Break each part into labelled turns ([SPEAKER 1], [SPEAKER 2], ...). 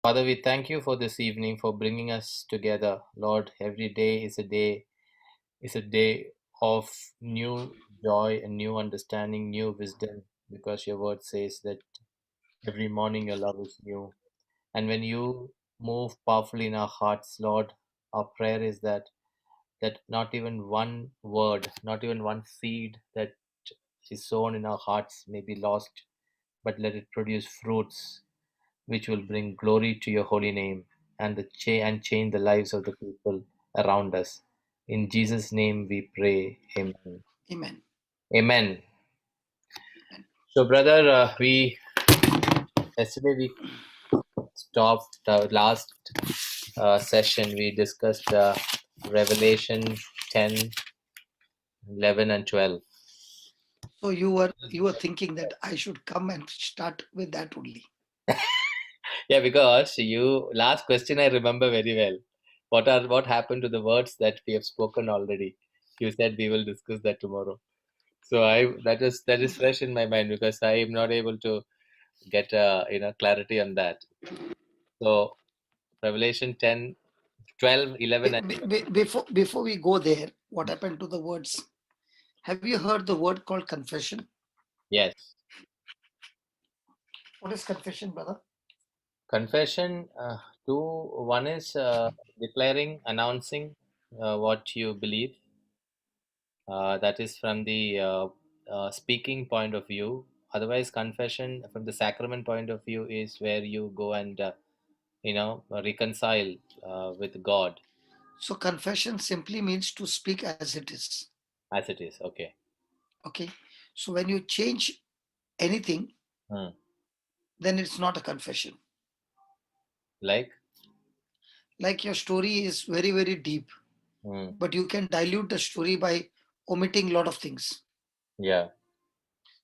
[SPEAKER 1] Father, we thank you for this evening, for bringing us together. Lord, every day is a day of new joy and new understanding, new wisdom, because your word says that every morning your love is new. And when you move powerfully in our hearts, Lord, our prayer is that not even one word, not even one seed that is sown in our hearts may be lost, but let it produce fruits which will bring glory to your holy name and change the lives of the people around us. In Jesus' name we pray. Amen.
[SPEAKER 2] Amen.
[SPEAKER 1] Amen.
[SPEAKER 2] Amen.
[SPEAKER 1] So, brother, we yesterday we stopped the last session. We discussed Revelation 10, 11, and 12.
[SPEAKER 2] So you were thinking that I should come and start with that only.
[SPEAKER 1] Yeah, because you last question I remember very well. What happened to the words that we have spoken already? You said we will discuss that tomorrow. So I that is fresh in my mind because I am not able to get clarity on that. So Revelation 10, 12, 11, and
[SPEAKER 2] Before we go there, what happened to the words? Have you heard the word called confession?
[SPEAKER 1] yes,
[SPEAKER 2] What is confession, brother?
[SPEAKER 1] confession. Two one is declaring, announcing what you believe. That is from the speaking point of view. Otherwise, confession from the sacrament point of view is where you go and reconcile with God
[SPEAKER 2] So confession simply means to speak as it is.
[SPEAKER 1] as it is. Okay.
[SPEAKER 2] Okay. So when you change anything,
[SPEAKER 1] Hmm.
[SPEAKER 2] then it's not a confession.
[SPEAKER 1] Like.
[SPEAKER 2] Like your story is very, very deep,
[SPEAKER 1] Hmm.
[SPEAKER 2] but you can dilute the story by omitting a lot of things.
[SPEAKER 1] Yeah.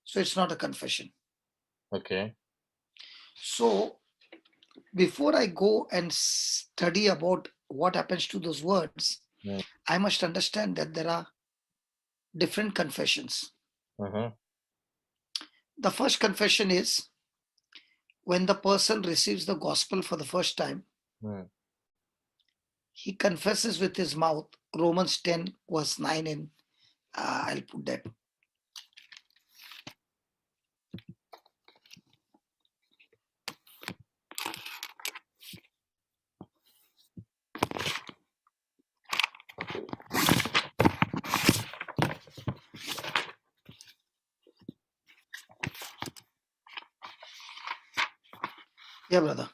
[SPEAKER 2] So it's not a confession.
[SPEAKER 1] Okay.
[SPEAKER 2] So before I go and study about what happens to those words,
[SPEAKER 1] Hmm.
[SPEAKER 2] I must understand that there are different confessions.
[SPEAKER 1] Mm-hmm.
[SPEAKER 2] The first confession is when the person receives the gospel for the first time,
[SPEAKER 1] Hmm.
[SPEAKER 2] he confesses with his mouth, Romans 10, verse 9, and I'll put that. Yeah, brother.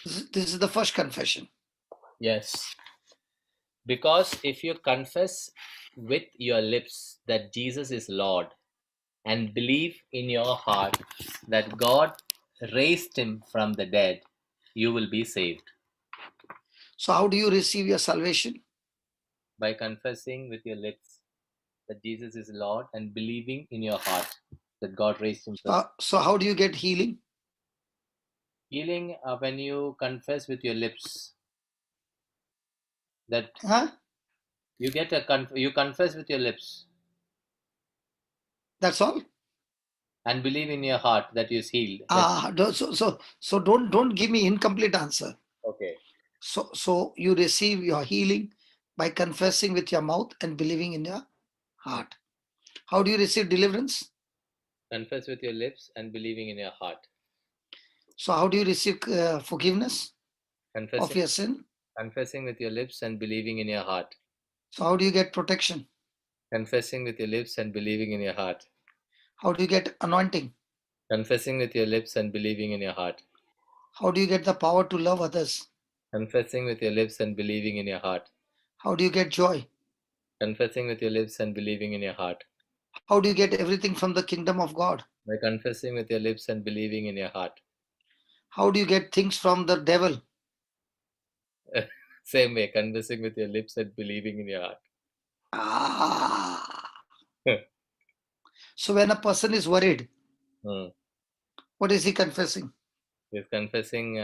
[SPEAKER 2] This is the first confession.
[SPEAKER 1] Yes. Because if you confess with your lips that Jesus is Lord and believe in your heart that God raised him from the dead, you will be saved.
[SPEAKER 2] So, how do you receive your salvation?
[SPEAKER 1] By confessing with your lips that Jesus is Lord and believing in your heart that God raised him from
[SPEAKER 2] So how do you get healing?
[SPEAKER 1] healing when you confess with your lips that
[SPEAKER 2] Huh?
[SPEAKER 1] you confess with your lips
[SPEAKER 2] That's all.
[SPEAKER 1] and believe in your heart that you is healed. That
[SPEAKER 2] So don't give me incomplete answer.
[SPEAKER 1] okay.
[SPEAKER 2] So you receive your healing by confessing with your mouth and believing in your heart. How do you receive deliverance?
[SPEAKER 1] Confess with your lips and believing in your heart.
[SPEAKER 2] So how do you receive forgiveness of
[SPEAKER 1] Confessing
[SPEAKER 2] your sin?
[SPEAKER 1] confessing with your lips and believing in your heart.
[SPEAKER 2] So how do you get protection?
[SPEAKER 1] Confessing with your lips and believing in your heart.
[SPEAKER 2] How do you get anointing?
[SPEAKER 1] Confessing with your lips and believing in your heart.
[SPEAKER 2] How do you get the power to love others?
[SPEAKER 1] Confessing with your lips and believing in your heart.
[SPEAKER 2] How do you get joy?
[SPEAKER 1] Confessing with your lips and believing in your heart.
[SPEAKER 2] How do you get everything from the kingdom of God?
[SPEAKER 1] By confessing with your lips and believing in your heart.
[SPEAKER 2] How do you get things from the devil?
[SPEAKER 1] Same way, confessing with your lips and believing in your heart.
[SPEAKER 2] Ah. So when a person is worried,
[SPEAKER 1] Hmm.
[SPEAKER 2] what is he confessing?
[SPEAKER 1] He's confessing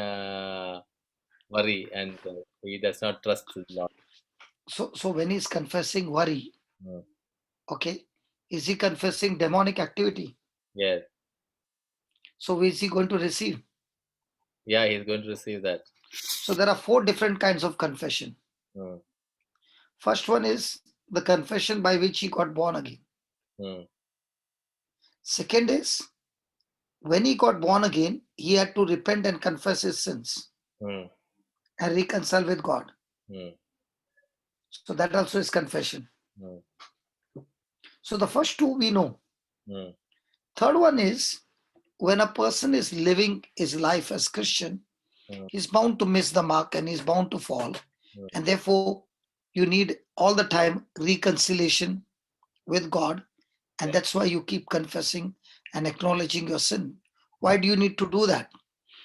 [SPEAKER 1] worry and he does not trust the Lord.
[SPEAKER 2] So when he's confessing worry,
[SPEAKER 1] Hmm.
[SPEAKER 2] okay, is he confessing demonic activity?
[SPEAKER 1] Yes.
[SPEAKER 2] So is he going to receive?
[SPEAKER 1] Yeah, he's going to receive that.
[SPEAKER 2] So there are 4 different kinds of confession.
[SPEAKER 1] Mm.
[SPEAKER 2] First one is the confession by which he got born again.
[SPEAKER 1] Mm.
[SPEAKER 2] Second is when he got born again, he had to repent and confess his sins
[SPEAKER 1] Mm.
[SPEAKER 2] and reconcile with God.
[SPEAKER 1] Mm.
[SPEAKER 2] So that also is confession.
[SPEAKER 1] Mm.
[SPEAKER 2] So the first 2 we know.
[SPEAKER 1] Mm.
[SPEAKER 2] Third one is when a person is living his life as Christian,
[SPEAKER 1] Mm.
[SPEAKER 2] he's bound to miss the mark and he's bound to fall.
[SPEAKER 1] Mm.
[SPEAKER 2] And therefore, you need all the time reconciliation with God. And
[SPEAKER 1] Yeah.
[SPEAKER 2] that's why you keep confessing and acknowledging your sin. Why do you need to do that?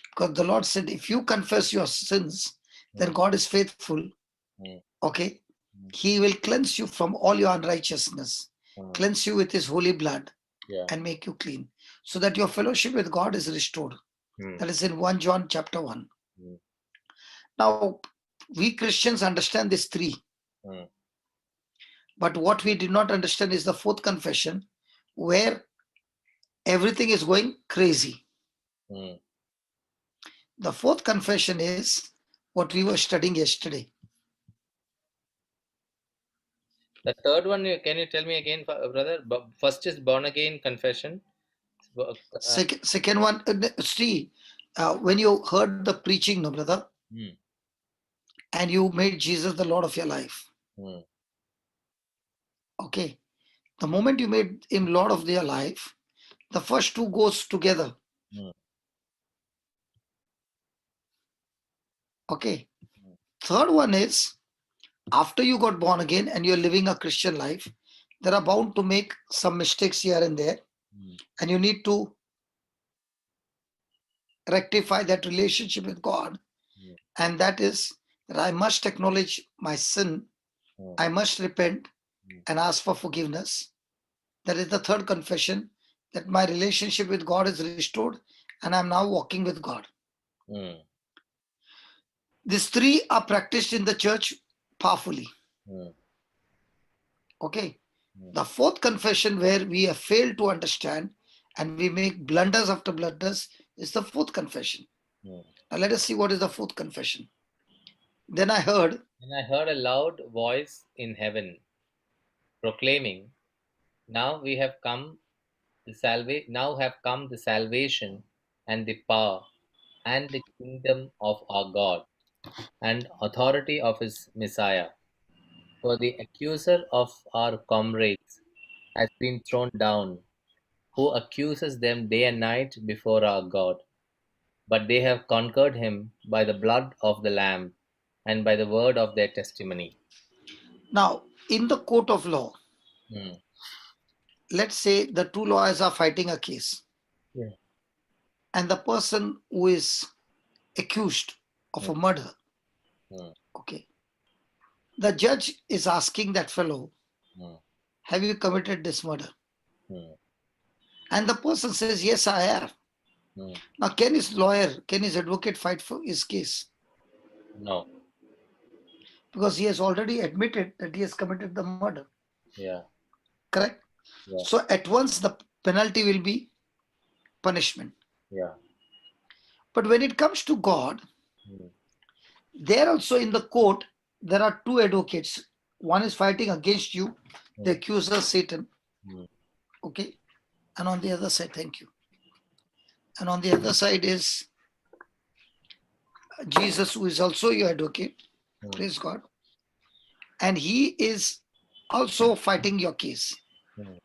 [SPEAKER 2] Because the Lord said, if you confess your sins, then
[SPEAKER 1] Mm.
[SPEAKER 2] God is faithful.
[SPEAKER 1] Mm.
[SPEAKER 2] Okay.
[SPEAKER 1] Mm.
[SPEAKER 2] He will cleanse you from all your unrighteousness,
[SPEAKER 1] Mm.
[SPEAKER 2] cleanse you with his holy blood,
[SPEAKER 1] Yeah.
[SPEAKER 2] and make you clean, so that your fellowship with God is restored.
[SPEAKER 1] Mm.
[SPEAKER 2] That is in 1 John chapter 1.
[SPEAKER 1] Mm.
[SPEAKER 2] Now, we Christians understand these 3,
[SPEAKER 1] Mm.
[SPEAKER 2] but what we did not understand is the 4th confession, where everything is going crazy.
[SPEAKER 1] Mm.
[SPEAKER 2] The 4th confession is what we were studying yesterday.
[SPEAKER 1] The third one, can you tell me again, brother? First is born again confession.
[SPEAKER 2] Second one, see, when you heard the preaching, no brother,
[SPEAKER 1] Mm.
[SPEAKER 2] and you made Jesus the Lord of your life.
[SPEAKER 1] Mm.
[SPEAKER 2] Okay. The moment you made him Lord of your life, the first 2 goes together.
[SPEAKER 1] Mm.
[SPEAKER 2] Okay.
[SPEAKER 1] Mm.
[SPEAKER 2] Third one is after you got born again and you're living a Christian life, there are bound to make some mistakes here and there,
[SPEAKER 1] Mm.
[SPEAKER 2] and you need to rectify that relationship with God.
[SPEAKER 1] Mm.
[SPEAKER 2] And that is that I must acknowledge my sin,
[SPEAKER 1] Mm.
[SPEAKER 2] I must repent
[SPEAKER 1] Mm.
[SPEAKER 2] and ask for forgiveness. That is the third confession, that my relationship with God is restored and I'm now walking with God.
[SPEAKER 1] Mm.
[SPEAKER 2] These 3 are practiced in the church powerfully.
[SPEAKER 1] Mm.
[SPEAKER 2] Okay.
[SPEAKER 1] Mm.
[SPEAKER 2] The 4th confession, where we have failed to understand and we make blunders after blunders, is the 4th confession.
[SPEAKER 1] Mm.
[SPEAKER 2] Now let us see what is the 4th confession. Then I heard,
[SPEAKER 1] And I heard a loud voice in heaven proclaiming, "Now we have come now have come the salvation and the power and the kingdom of our God and authority of his Messiah. For the accuser of our comrades has been thrown down, who accuses them day and night before our God. But they have conquered him by the blood of the Lamb and by the word of their testimony."
[SPEAKER 2] now in the court of law,
[SPEAKER 1] Mm.
[SPEAKER 2] let's say the 2 lawyers are fighting a case,
[SPEAKER 1] Yeah.
[SPEAKER 2] and the person who is accused of
[SPEAKER 1] Mm.
[SPEAKER 2] a murder,
[SPEAKER 1] Mm.
[SPEAKER 2] okay, the judge is asking that fellow,
[SPEAKER 1] Mm.
[SPEAKER 2] have you committed this murder?
[SPEAKER 1] Mm.
[SPEAKER 2] And the person says, yes, I have.
[SPEAKER 1] Mm.
[SPEAKER 2] Now, can his lawyer, can his advocate fight for his case?
[SPEAKER 1] No.
[SPEAKER 2] Because he has already admitted that he has committed the murder.
[SPEAKER 1] Yeah.
[SPEAKER 2] Correct?
[SPEAKER 1] Yeah.
[SPEAKER 2] So at once the penalty will be punishment.
[SPEAKER 1] Yeah.
[SPEAKER 2] But when it comes to God,
[SPEAKER 1] Mm.
[SPEAKER 2] there also in the court, there are 2 advocates. One is fighting against you, the
[SPEAKER 1] Mm.
[SPEAKER 2] accuser, Satan.
[SPEAKER 1] Mm.
[SPEAKER 2] Okay. And on the other side, thank you. And on the other side is Jesus, who is also your advocate.
[SPEAKER 1] Mm.
[SPEAKER 2] Praise God. And he is also fighting your case.
[SPEAKER 1] Mm.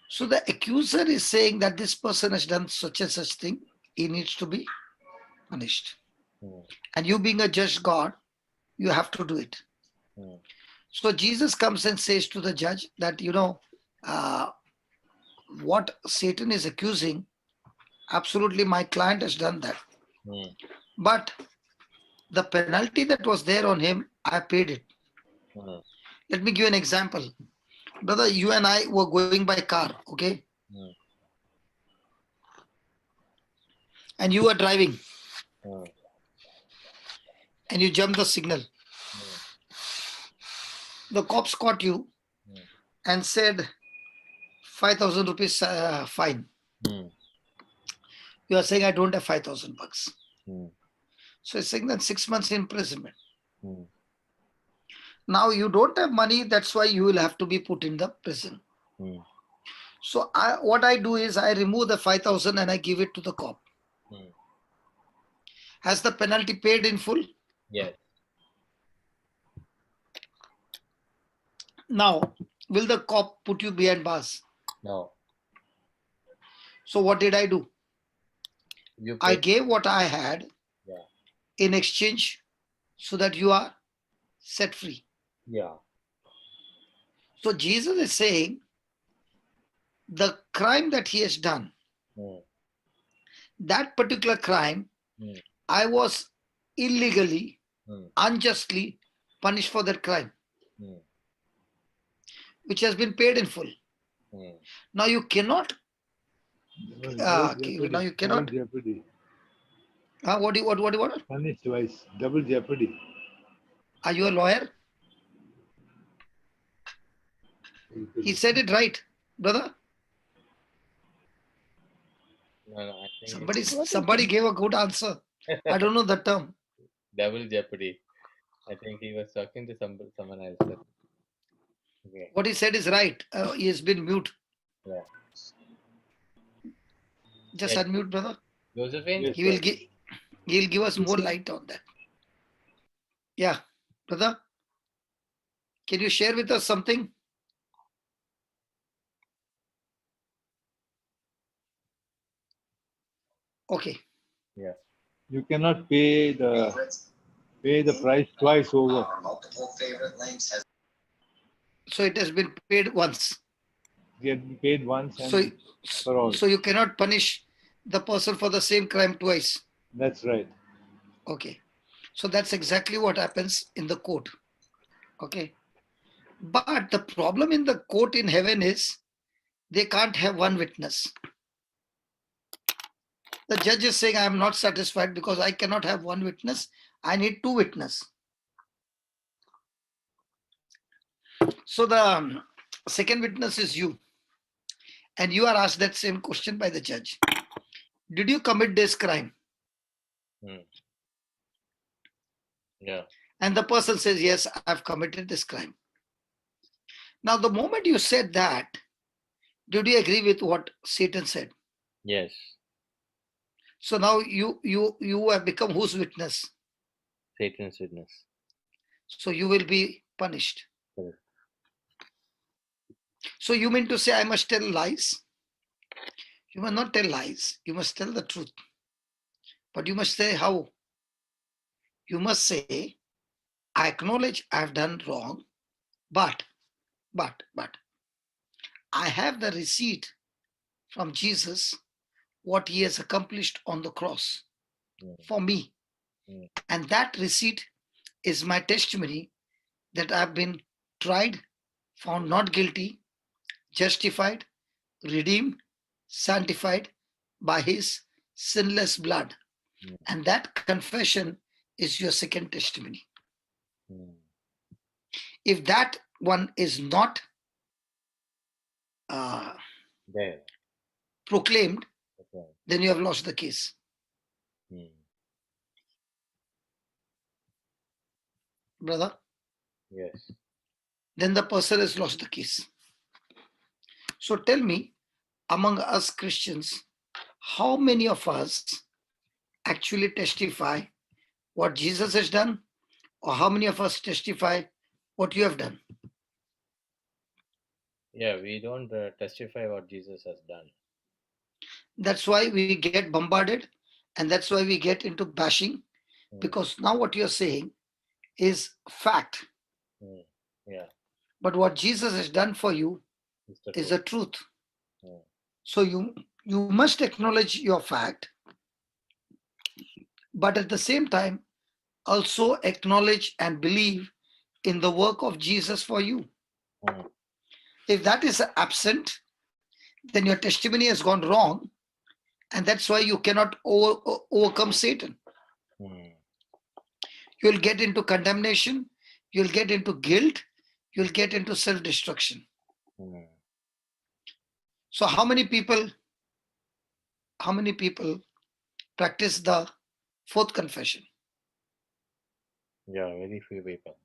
[SPEAKER 2] So the accuser is saying that this person has done such and such thing. He needs to be punished.
[SPEAKER 1] Mm.
[SPEAKER 2] And you being a just God, you have to do it.
[SPEAKER 1] Mm.
[SPEAKER 2] So Jesus comes and says to the judge that, uh, what Satan is accusing, absolutely my client has done that.
[SPEAKER 1] Mm.
[SPEAKER 2] But the penalty that was there on him, I paid it.
[SPEAKER 1] Mm.
[SPEAKER 2] Let me give you an example. Brother, you and I were going by car, okay?
[SPEAKER 1] Mm.
[SPEAKER 2] And you were driving
[SPEAKER 1] Mm.
[SPEAKER 2] and you jumped the signal.
[SPEAKER 1] Mm.
[SPEAKER 2] The cops caught you
[SPEAKER 1] Mm.
[SPEAKER 2] and said 5,000 rupees fine.
[SPEAKER 1] Mm.
[SPEAKER 2] You are saying I don't have 5,000 bucks.
[SPEAKER 1] Mm.
[SPEAKER 2] So it's saying that 6 months imprisonment.
[SPEAKER 1] Mm.
[SPEAKER 2] Now you don't have money, that's why you will have to be put in the prison.
[SPEAKER 1] Mm.
[SPEAKER 2] So what I do is I remove the 5,000 and I give it to the cop.
[SPEAKER 1] Mm.
[SPEAKER 2] Has the penalty paid in full?
[SPEAKER 1] Yes.
[SPEAKER 2] Now, will the cop put you behind bars?
[SPEAKER 1] No.
[SPEAKER 2] So what did I do?
[SPEAKER 1] You
[SPEAKER 2] I
[SPEAKER 1] pay.
[SPEAKER 2] gave what I had
[SPEAKER 1] Yeah.
[SPEAKER 2] in exchange so that you are set free.
[SPEAKER 1] Yeah.
[SPEAKER 2] So Jesus is saying the crime that he has done,
[SPEAKER 1] Mm.
[SPEAKER 2] that particular crime,
[SPEAKER 1] Mm.
[SPEAKER 2] I was illegally,
[SPEAKER 1] Mm.
[SPEAKER 2] unjustly punished for that crime,
[SPEAKER 1] Mm.
[SPEAKER 2] which has been paid in full.
[SPEAKER 1] Mm.
[SPEAKER 2] Now you cannot.
[SPEAKER 3] Double
[SPEAKER 2] Now
[SPEAKER 3] jeopardy.
[SPEAKER 2] you
[SPEAKER 3] Double
[SPEAKER 2] cannot.
[SPEAKER 3] jeopardy.
[SPEAKER 2] What do you want?
[SPEAKER 3] Punished twice. Double jeopardy.
[SPEAKER 2] Are you a lawyer? He said it right, brother.
[SPEAKER 1] No, no, I think
[SPEAKER 2] Somebody gave a good answer. I don't know the term.
[SPEAKER 1] double jeopardy. I think he was talking to someone else. Okay.
[SPEAKER 2] What he said is right. He has been mute.
[SPEAKER 1] Yeah.
[SPEAKER 2] Just
[SPEAKER 1] Yeah.
[SPEAKER 2] unmute, brother.
[SPEAKER 1] Josephine?
[SPEAKER 3] Yes,
[SPEAKER 2] He will
[SPEAKER 3] sir.
[SPEAKER 2] give. He'll give us more light on that. Yeah, brother. Can you share with us something? Okay.
[SPEAKER 1] Yeah.
[SPEAKER 3] You cannot pay the price twice over.
[SPEAKER 2] So it has been paid once.
[SPEAKER 3] Get paid once
[SPEAKER 2] So,
[SPEAKER 3] and for all.
[SPEAKER 2] so you cannot punish the person for the same crime twice.
[SPEAKER 3] That's right.
[SPEAKER 2] Okay. So that's exactly what happens in the court. Okay. But the problem in the court in heaven is they can't have one witness. The judge is saying, I am not satisfied because I cannot have one witness. I need two witnesses. So the second witness is you. And you are asked that same question by the judge. Did you commit this crime?
[SPEAKER 1] Mm. Yeah.
[SPEAKER 2] And the person says, yes, I've committed this crime. Now, the moment you said that, did you agree with what Satan said?
[SPEAKER 1] Yes.
[SPEAKER 2] So now you have become whose witness?
[SPEAKER 1] Satan's witness.
[SPEAKER 2] So you will be punished.
[SPEAKER 1] Correct.
[SPEAKER 2] So you mean to say I must tell lies? You must not tell lies. You must tell the truth. But you must say how? You must say, I acknowledge I have done wrong, but I have the receipt from Jesus, what he has accomplished on the cross for me. And that receipt is my testimony that I've been tried, found not guilty, justified, redeemed, sanctified by his sinless blood. And that confession is your second testimony. If that one is not
[SPEAKER 1] There.
[SPEAKER 2] proclaimed,
[SPEAKER 1] Okay.
[SPEAKER 2] then you have lost the case. Brother?
[SPEAKER 1] Yes.
[SPEAKER 2] Then the person has lost the case. So tell me, among us Christians, how many of us actually testify what Jesus has done, or how many of us testify what you have done?
[SPEAKER 1] Yeah, we don't testify what Jesus has done.
[SPEAKER 2] That's why we get bombarded, and that's why we get into bashing, because now what you're saying is fact.
[SPEAKER 1] Yeah.
[SPEAKER 2] But what Jesus has done for you is the truth. So you must acknowledge your fact, but at the same time also acknowledge and believe in the work of Jesus for you. If that is absent, then your testimony has gone wrong, and that's why you cannot overcome Satan. You'll get into condemnation, you'll get into guilt, you'll get into self-destruction. So how many people practice the Fourth confession.
[SPEAKER 1] Yeah, very few people.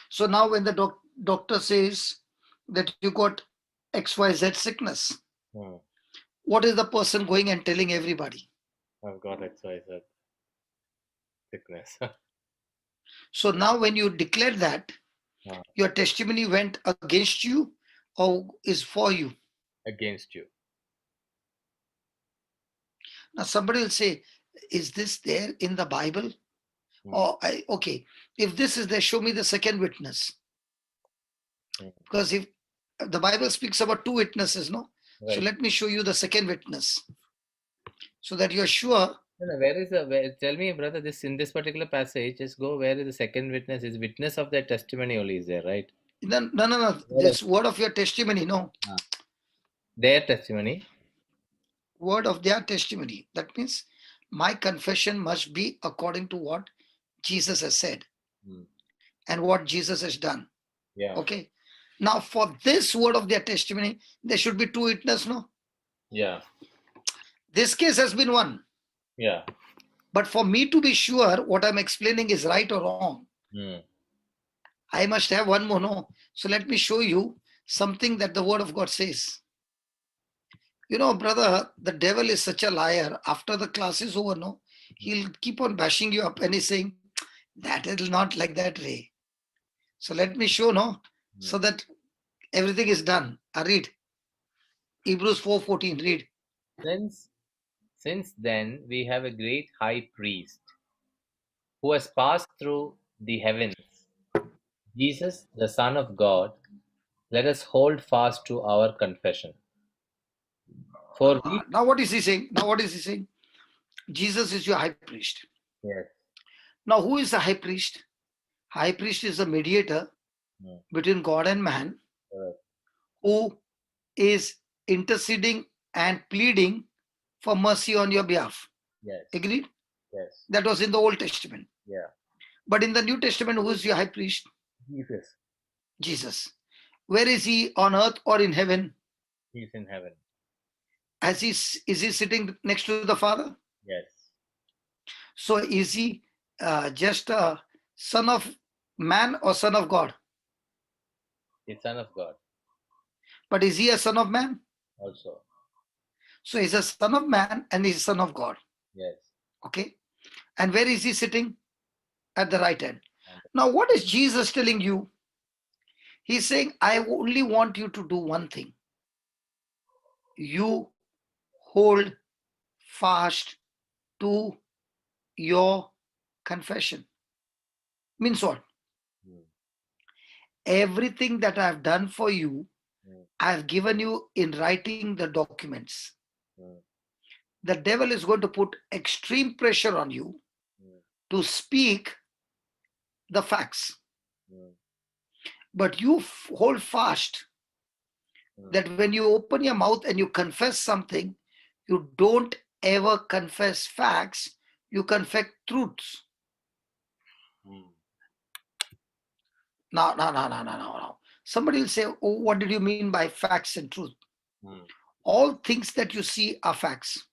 [SPEAKER 2] So now when the doctor says that you got XYZ sickness, what is the person going and telling everybody?
[SPEAKER 1] I've got XYZ sickness.
[SPEAKER 2] So now when you declare that, your testimony went against you or is for you?
[SPEAKER 1] Against you.
[SPEAKER 2] Now somebody will say, is this there in the Bible? Or okay, if this is there, show me the second witness. Because if the Bible speaks about two witnesses, no? Right. So let me show you the second witness, so that you're sure.
[SPEAKER 1] No, where is the? Tell me, brother. This in this particular passage, just go. Where is the second witness? Is witness of their testimony only is there, right?
[SPEAKER 2] No. This word of your testimony, no.
[SPEAKER 1] Their testimony.
[SPEAKER 2] Word of their testimony. That means my confession must be according to what Jesus has said and what Jesus has done.
[SPEAKER 1] Yeah.
[SPEAKER 2] Okay. Now, for this word of their testimony, there should be two witnesses, no?
[SPEAKER 1] Yeah.
[SPEAKER 2] This case has been one.
[SPEAKER 1] Yeah.
[SPEAKER 2] But for me to be sure what I'm explaining is right or wrong, I must have one more, no? So let me show you something that the word of God says. You know, brother, the devil is such a liar. After the class is over, no, he'll keep on bashing you up and he's saying, that is not like that way. So let me show, no, so that everything is done. I read Hebrews 4:14. Read.
[SPEAKER 1] Since then we have a great high priest who has passed through the heavens, Jesus, the Son of God. Let us hold fast to our confession.
[SPEAKER 2] Now what is he saying? Jesus is your high priest.
[SPEAKER 1] Yes.
[SPEAKER 2] Now who is the high priest? High priest is a mediator between God and man, who is interceding and pleading for mercy on your behalf.
[SPEAKER 1] Yes.
[SPEAKER 2] Agreed?
[SPEAKER 1] Yes.
[SPEAKER 2] That was in the Old Testament.
[SPEAKER 1] Yeah.
[SPEAKER 2] But in the New Testament, who is your high priest?
[SPEAKER 1] Jesus.
[SPEAKER 2] Jesus. Where is he, on earth or in heaven?
[SPEAKER 1] He's in heaven.
[SPEAKER 2] Is he sitting next to the Father?
[SPEAKER 1] Yes.
[SPEAKER 2] So is he just a son of man or son of God?
[SPEAKER 1] He's son of God.
[SPEAKER 2] But is he a son of man?
[SPEAKER 1] Also.
[SPEAKER 2] So he's a son of man and he's a son of God.
[SPEAKER 1] Yes.
[SPEAKER 2] Okay. And where is he sitting? At the right hand. Now what is Jesus telling you? He's saying, I only want you to do one thing. You hold fast to your confession. Means what? Everything that I've done for you, I've given you in writing the documents. The devil is going to put extreme pressure on you to speak the facts. But you hold fast that when you open your mouth and you confess something, you don't ever confess facts, you confess truths. No. Somebody will say, oh, what did you mean by facts and truth? All things that you see are facts.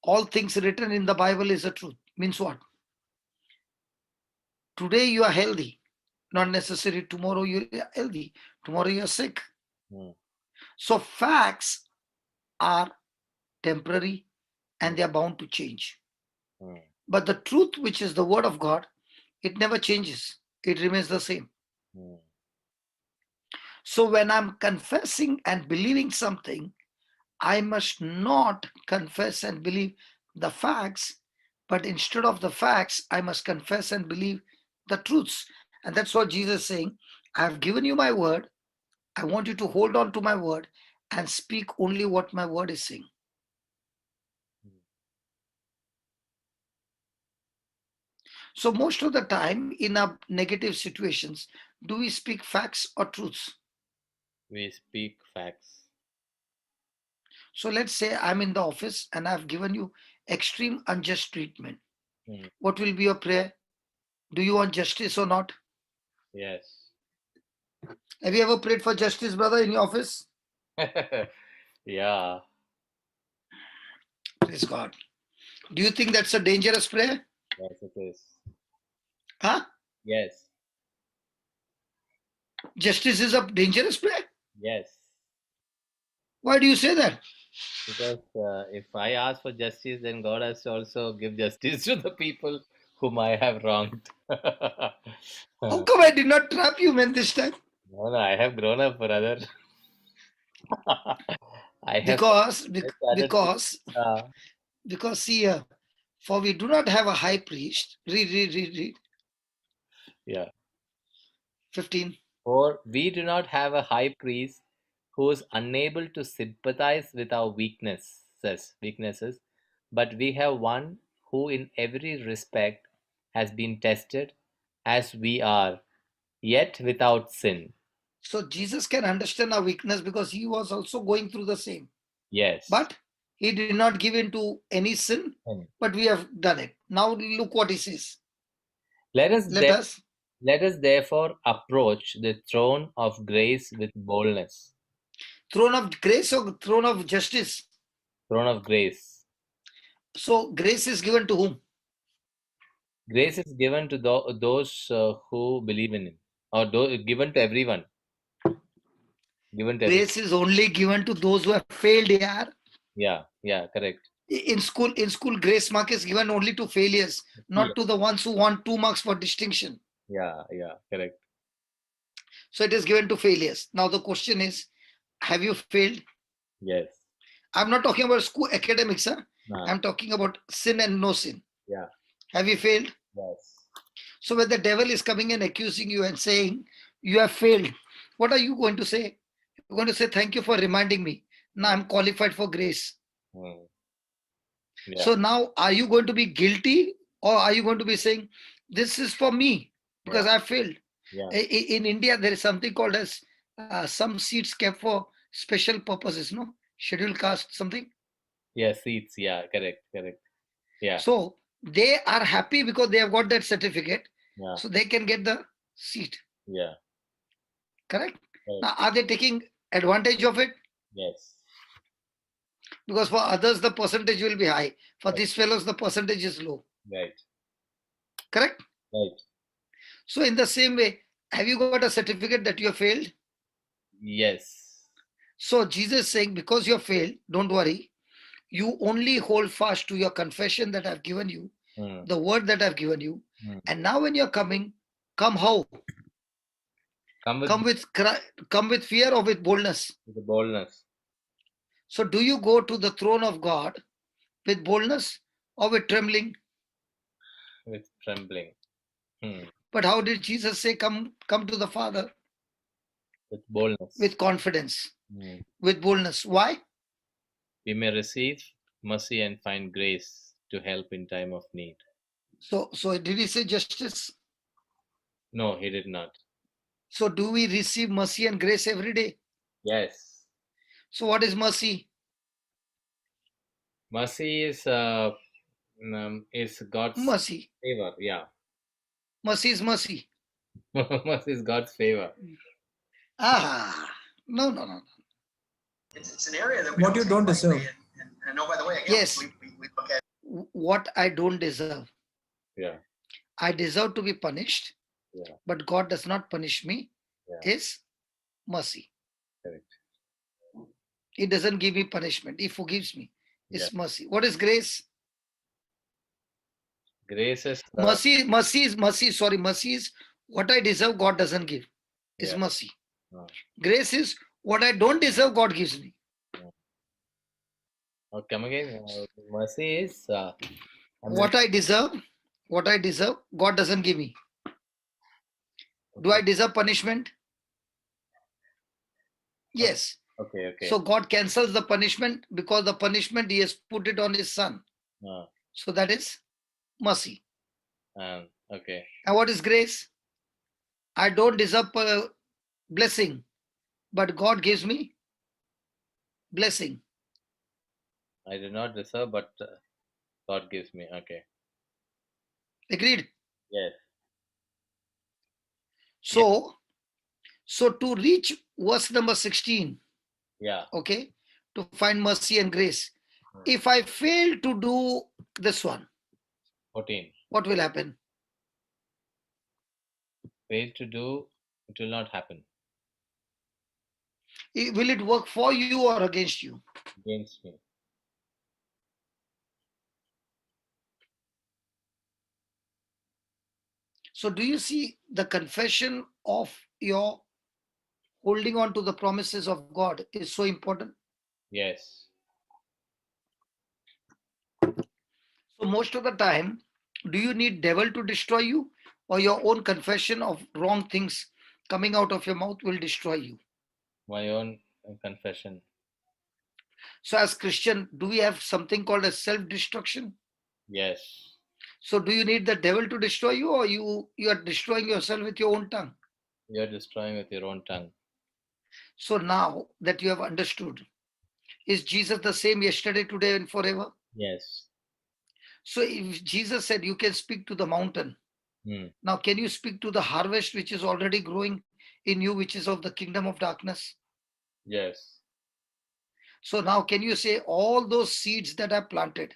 [SPEAKER 2] All things written in the Bible is a truth. Means what? Today you are healthy. Not necessarily tomorrow you are healthy. Tomorrow you are sick. So facts are temporary and they are bound to change. But the truth, which is the word of God, it never changes. It remains the same. So when I'm confessing and believing something, I must not confess and believe the facts, but instead of the facts, I must confess and believe the truths. And that's what Jesus is saying. I have given you my word. I want you to hold on to my word and speak only what my word is saying. So most of the time in our negative situations, do we speak facts or truths?
[SPEAKER 1] We speak facts.
[SPEAKER 2] So let's say I'm in the office and I've given you extreme unjust treatment. What will be your prayer? Do you want justice or not?
[SPEAKER 1] Yes.
[SPEAKER 2] Have you ever prayed for justice, brother, in your office?
[SPEAKER 1] Yeah.
[SPEAKER 2] Praise God. Do you think that's a dangerous prayer?
[SPEAKER 1] Yes, it is.
[SPEAKER 2] Huh?
[SPEAKER 1] Yes.
[SPEAKER 2] Justice is a dangerous prayer?
[SPEAKER 1] Yes.
[SPEAKER 2] Why do you say that?
[SPEAKER 1] Because if I ask for justice, then God has to also give justice to the people whom I have wronged.
[SPEAKER 2] How come I did not trap you, man, this time?
[SPEAKER 1] No, I have grown up, brother. I have
[SPEAKER 2] Because,
[SPEAKER 1] started. Uh,
[SPEAKER 2] because see here, for we do not have a high priest. Read.
[SPEAKER 1] yeah.
[SPEAKER 2] 15.
[SPEAKER 1] For we do not have a high priest who is unable to sympathize with our weaknesses, but we have one who in every respect has been tested as we are, yet without sin.
[SPEAKER 2] So Jesus can understand our weakness because he was also going through the same.
[SPEAKER 1] Yes.
[SPEAKER 2] But he did not give in to any sin, but we have done it. Now look what he says.
[SPEAKER 1] Let us
[SPEAKER 2] Let us.
[SPEAKER 1] Let us therefore approach the throne of grace with boldness.
[SPEAKER 2] Throne of grace or throne of justice?
[SPEAKER 1] Throne of grace.
[SPEAKER 2] So grace is given to whom?
[SPEAKER 1] Grace is given to those who believe in Him, or given to everyone. Given to
[SPEAKER 2] Grace is only given to those who have failed. Yeah.
[SPEAKER 1] Yeah, correct.
[SPEAKER 2] In school, grace mark is given only to failures, not to the ones who want 2 marks for distinction.
[SPEAKER 1] Yeah, correct.
[SPEAKER 2] So it is given to failures. Now the question is, have you failed?
[SPEAKER 1] Yes.
[SPEAKER 2] I'm not talking about school academics, huh? I'm talking about sin and no sin.
[SPEAKER 1] Yeah.
[SPEAKER 2] Have you failed?
[SPEAKER 1] Yes.
[SPEAKER 2] So when the devil is coming and accusing you and saying you have failed, what are you going to say? You're going to say, thank you for reminding me. Now I'm qualified for grace.
[SPEAKER 1] Yeah.
[SPEAKER 2] So now are you going to be guilty, or are you going to be saying, this is for me because I failed?
[SPEAKER 1] Yeah.
[SPEAKER 2] In India, there is something called as some seats kept for special purposes, no? Scheduled caste, something.
[SPEAKER 1] Yeah, seats. Yeah, correct. Yeah.
[SPEAKER 2] So they are happy because they have got that certificate.
[SPEAKER 1] Yeah.
[SPEAKER 2] So they can get the seat.
[SPEAKER 1] Yeah.
[SPEAKER 2] Correct? Now, are they taking advantage of it?
[SPEAKER 1] Yes.
[SPEAKER 2] Because for others, the percentage will be high. For these fellows, the percentage is low.
[SPEAKER 1] Right.
[SPEAKER 2] Correct?
[SPEAKER 1] Right.
[SPEAKER 2] So in the same way, have you got a certificate that you have failed?
[SPEAKER 1] Yes.
[SPEAKER 2] So Jesus is saying, because you have failed, don't worry. You only hold fast to your confession that I've given you, the word that I've given you. And now when you're coming, come how? Come with fear or with boldness?
[SPEAKER 1] With boldness.
[SPEAKER 2] So do you go to the throne of God with boldness or with trembling?
[SPEAKER 1] With trembling.
[SPEAKER 2] But how did Jesus say, come to the Father?
[SPEAKER 1] With boldness.
[SPEAKER 2] With confidence. With boldness. Why?
[SPEAKER 1] We may receive mercy and find grace to help in time of need.
[SPEAKER 2] So did he say justice?
[SPEAKER 1] No, he did not.
[SPEAKER 2] So do we receive mercy and grace every day?
[SPEAKER 1] Yes.
[SPEAKER 2] So what is mercy?
[SPEAKER 1] Mercy is God's
[SPEAKER 2] mercy.
[SPEAKER 1] favor. Yeah.
[SPEAKER 2] Mercy is mercy.
[SPEAKER 1] Mercy is God's favor.
[SPEAKER 2] No.
[SPEAKER 4] It's an area that what you don't deserve. And no, by the way, again,
[SPEAKER 2] yes.
[SPEAKER 4] We look at
[SPEAKER 2] what I don't deserve.
[SPEAKER 1] Yeah.
[SPEAKER 2] I deserve to be punished.
[SPEAKER 1] Yeah.
[SPEAKER 2] But God does not punish me. Yeah. Is mercy.
[SPEAKER 1] Correct.
[SPEAKER 2] He doesn't give me punishment. He forgives me. It's mercy. What is grace?
[SPEAKER 1] Grace is
[SPEAKER 2] mercy is what I deserve, God doesn't give. It's mercy. Grace is what I don't deserve, God gives me.
[SPEAKER 1] Come again. Mercy is
[SPEAKER 2] what I deserve, God doesn't give me. Do I deserve punishment? Yes.
[SPEAKER 1] Okay.
[SPEAKER 2] So God cancels the punishment because the punishment He has put it on His Son. So that is mercy.
[SPEAKER 1] Okay.
[SPEAKER 2] And what is grace? I don't deserve blessing, but God gives me blessing.
[SPEAKER 1] I do not deserve, but God gives me. Okay.
[SPEAKER 2] Agreed?
[SPEAKER 1] Yes.
[SPEAKER 2] So to reach verse number 16,
[SPEAKER 1] yeah.
[SPEAKER 2] Okay, to find mercy and grace, If I fail to do this one,
[SPEAKER 1] 14.
[SPEAKER 2] what will happen?
[SPEAKER 1] Fail to do, it will not happen.
[SPEAKER 2] Will it work for you or against you?
[SPEAKER 1] Against me.
[SPEAKER 2] So do you see the confession of your holding on to the promises of God is so important?
[SPEAKER 1] Yes.
[SPEAKER 2] So most of the time, do you need devil to destroy you, or your own confession of wrong things coming out of your mouth will destroy you?
[SPEAKER 1] My own confession.
[SPEAKER 2] So as Christian, do we have something called as self-destruction?
[SPEAKER 1] Yes.
[SPEAKER 2] So do you need the devil to destroy you, or you are destroying yourself with your own tongue?
[SPEAKER 1] You're destroying with your own tongue.
[SPEAKER 2] So now that you have understood, is Jesus the same yesterday, today, and forever?
[SPEAKER 1] Yes.
[SPEAKER 2] So if Jesus said you can speak to the mountain, now can you speak to the harvest which is already growing in you, which is of the kingdom of darkness?
[SPEAKER 1] Yes.
[SPEAKER 2] So now can you say all those seeds that are planted,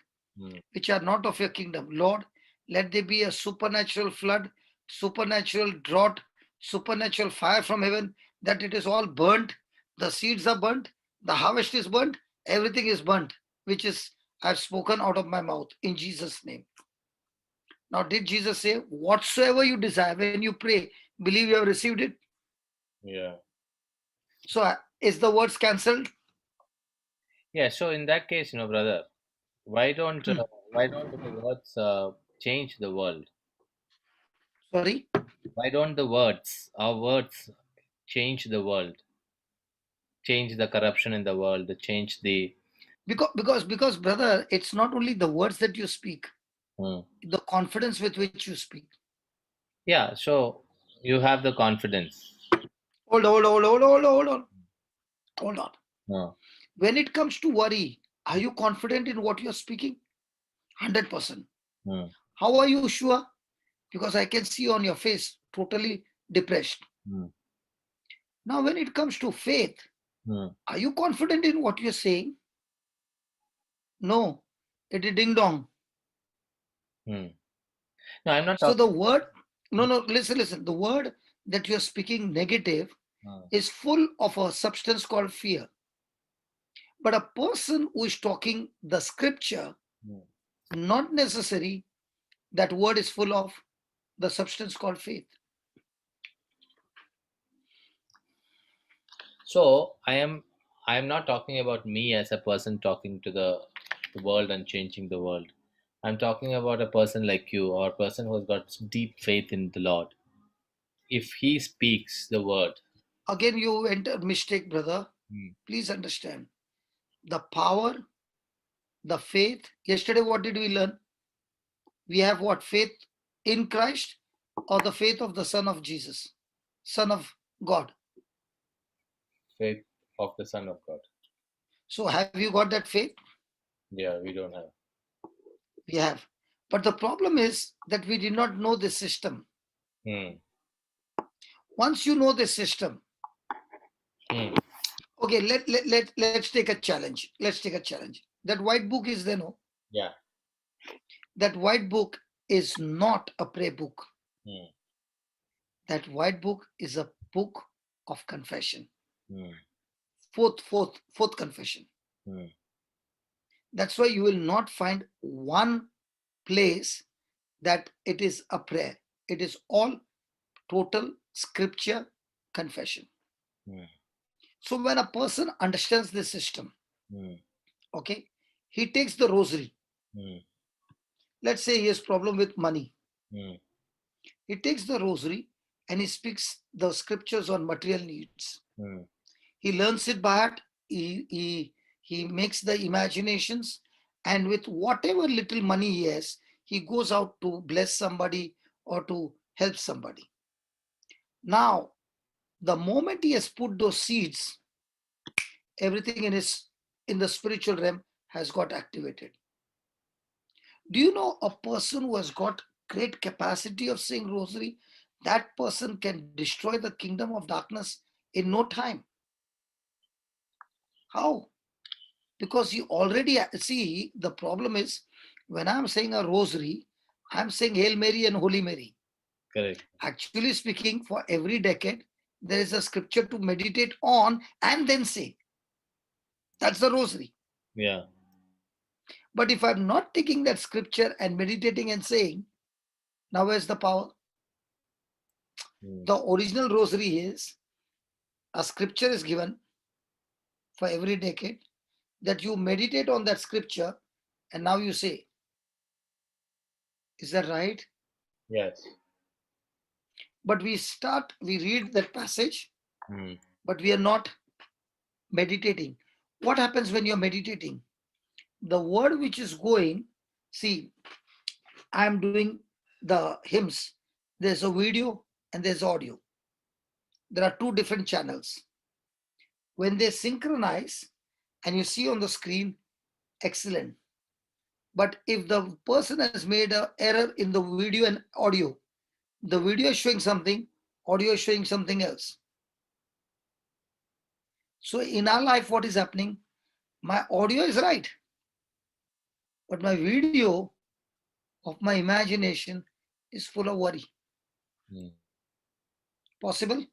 [SPEAKER 2] which are not of your kingdom, Lord, let there be a supernatural flood, supernatural drought, supernatural fire from heaven, that it is all burnt, the seeds are burnt, the harvest is burnt, everything is burnt, which is I've spoken out of my mouth in Jesus' name. Now, did Jesus say, whatsoever you desire when you pray, believe you have received it?
[SPEAKER 1] Yeah.
[SPEAKER 2] So, is the words cancelled?
[SPEAKER 1] Yeah. So in that case, brother, why don't the words change the world?
[SPEAKER 2] Sorry?
[SPEAKER 1] Why don't our words, change the world, change the corruption in the world, change the.
[SPEAKER 2] Because brother, it's not only the words that you speak,
[SPEAKER 1] Hmm.
[SPEAKER 2] the confidence with which you speak.
[SPEAKER 1] Yeah. So you have the confidence.
[SPEAKER 2] Hold on. Hold on.
[SPEAKER 1] No.
[SPEAKER 2] When it comes to worry, are you confident in what you're speaking? 100%.
[SPEAKER 1] Hmm.
[SPEAKER 2] How are you sure? Because I can see on your face totally depressed.
[SPEAKER 1] Hmm.
[SPEAKER 2] Now, when it comes to faith,
[SPEAKER 1] Hmm.
[SPEAKER 2] are you confident in what you're saying? No, it is ding dong.
[SPEAKER 1] Hmm. No, I'm not
[SPEAKER 2] So the
[SPEAKER 1] talking.
[SPEAKER 2] word, no, listen. The word that you're speaking negative is full of a substance called fear. But a person who is talking the scripture, not necessary, that word is full of the substance called faith.
[SPEAKER 1] So I am not talking about me as a person talking to the world and changing the world. I'm talking about a person like you, or a person who's got deep faith in the Lord. If he speaks the word.
[SPEAKER 2] Again, you enter mistake, brother. Please understand. The power, the faith. Yesterday, what did we learn? We have what? Faith in Christ or the faith of the Son of Jesus, Son of God.
[SPEAKER 1] Faith of the Son of God.
[SPEAKER 2] So have you got that faith?
[SPEAKER 1] Yeah, we don't have.
[SPEAKER 2] We have. But the problem is that we did not know the system. Once you know the system, okay, let's take a challenge. Let's take a challenge. That white book is there, no?
[SPEAKER 1] Yeah.
[SPEAKER 2] That white book is not a prayer book. That white book is a book of confession. Fourth confession. That's why you will not find one place that it is a prayer. It is all total scripture confession. So when a person understands this system, okay, he takes the rosary. Let's say he has problem with money. He takes the rosary and he speaks the scriptures on material needs. He learns it by heart. He makes the imaginations, and with whatever little money he has, he goes out to bless somebody or to help somebody. Now, the moment he has put those seeds, everything in the spiritual realm has got activated. Do you know a person who has got great capacity of saying rosary? That person can destroy the kingdom of darkness in no time. How? Because you already see, the problem is when I'm saying a rosary, I'm saying Hail Mary and Holy Mary.
[SPEAKER 1] Correct.
[SPEAKER 2] Actually speaking, for every decade, there is a scripture to meditate on and then say. That's the rosary.
[SPEAKER 1] Yeah.
[SPEAKER 2] But if I'm not taking that scripture and meditating and saying, now where's the power? The original rosary is a scripture is given for every decade that you meditate on that scripture and now you say. Is that right?
[SPEAKER 1] Yes.
[SPEAKER 2] But we read that passage,
[SPEAKER 1] Mm.
[SPEAKER 2] but we are not meditating. What happens when you're meditating? The word which is going, see, I'm doing the hymns. There's a video and there's audio. There are two different channels. When they synchronize and you see on the screen, excellent. But if the person has made an error in the video and audio, the video is showing something, audio is showing something else. So in our life, what is happening? My audio is right, but my video of my imagination is full of worry. Possible?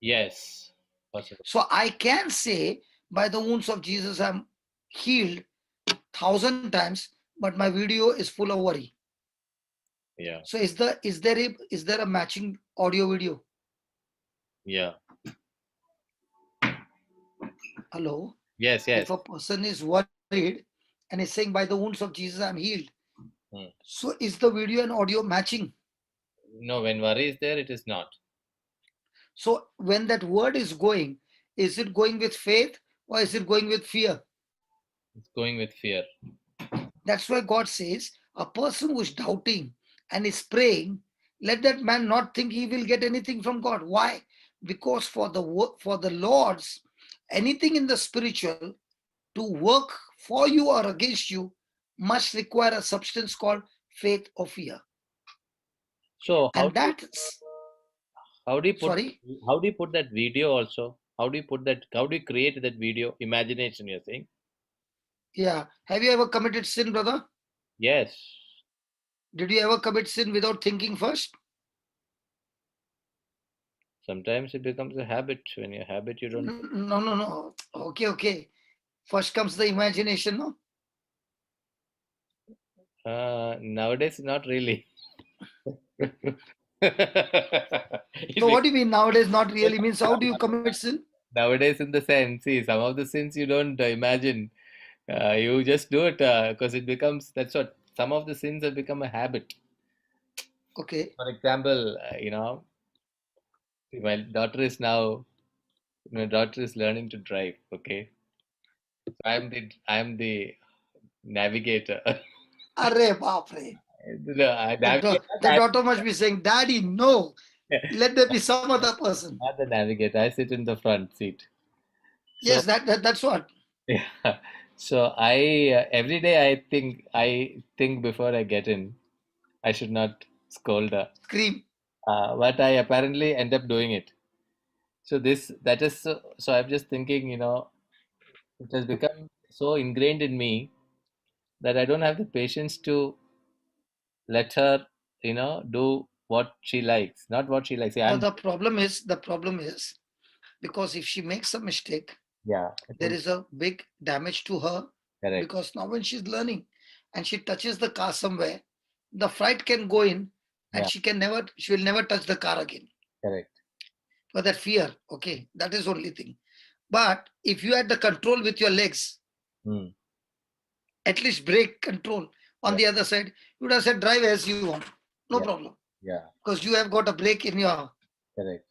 [SPEAKER 1] Yes. Possible.
[SPEAKER 2] So I can say, by the wounds of Jesus, I'm healed 1,000 times, but my video is full of worry.
[SPEAKER 1] Yeah.
[SPEAKER 2] So is there a matching audio video?
[SPEAKER 1] Yeah.
[SPEAKER 2] Hello?
[SPEAKER 1] Yes. Yes.
[SPEAKER 2] If a person is worried and is saying, by the wounds of Jesus, I'm healed. So is the video and audio matching?
[SPEAKER 1] No, when worry is there, it is not.
[SPEAKER 2] So when that word is it going with faith or is it going with fear?
[SPEAKER 1] It's going with fear.
[SPEAKER 2] That's why God says, a person who is doubting and is praying, let that man not think he will get anything from God. Why? Because for the Lord's, anything in the spiritual to work for you or against you must require a substance called faith or fear.
[SPEAKER 1] So
[SPEAKER 2] And
[SPEAKER 1] how do you put that video also? How do you create that video? Imagination, you're saying?
[SPEAKER 2] Yeah. Have you ever committed sin, brother?
[SPEAKER 1] Yes.
[SPEAKER 2] Did you ever commit sin without thinking first?
[SPEAKER 1] Sometimes it becomes a habit. When you're a habit, you don't.
[SPEAKER 2] No. Okay. First comes the imagination, no?
[SPEAKER 1] Nowadays, not really.
[SPEAKER 2] So what do you mean nowadays not really? Means how do you commit sin?
[SPEAKER 1] Nowadays, in the sense, see, some of the sins you don't imagine. You just do it because it becomes. That's what some of the sins have become a habit.
[SPEAKER 2] Okay.
[SPEAKER 1] For example, my daughter is now. My daughter is learning to drive. Okay, so I'm the navigator.
[SPEAKER 2] Arre baapre.
[SPEAKER 1] No, I navigate.
[SPEAKER 2] The daughter must be saying, Daddy, no. Let there be some other person.
[SPEAKER 1] Not the navigator. I sit in the front seat. So
[SPEAKER 2] Yes, that's what.
[SPEAKER 1] yeah. So every day I think before I get in, I should not scold her.
[SPEAKER 2] Scream.
[SPEAKER 1] But I apparently end up doing it. So that is so I'm just thinking, it has become so ingrained in me that I don't have the patience to let her, do what she likes, not what she likes. See,
[SPEAKER 2] Now the problem is because if she makes a mistake,
[SPEAKER 1] yeah,
[SPEAKER 2] there is a big damage to her.
[SPEAKER 1] correct.
[SPEAKER 2] Because now when she's learning and she touches the car somewhere, the fright can go in and
[SPEAKER 1] Yeah,
[SPEAKER 2] she will never touch the car again.
[SPEAKER 1] correct.
[SPEAKER 2] For that fear, okay, that is only thing. But if you had the control with your legs,
[SPEAKER 1] Hmm.
[SPEAKER 2] at least brake control on
[SPEAKER 1] Yeah,
[SPEAKER 2] the other side, you would have said drive as you want, no
[SPEAKER 1] yeah,
[SPEAKER 2] problem,
[SPEAKER 1] yeah,
[SPEAKER 2] because you have got a brake in your
[SPEAKER 1] correct.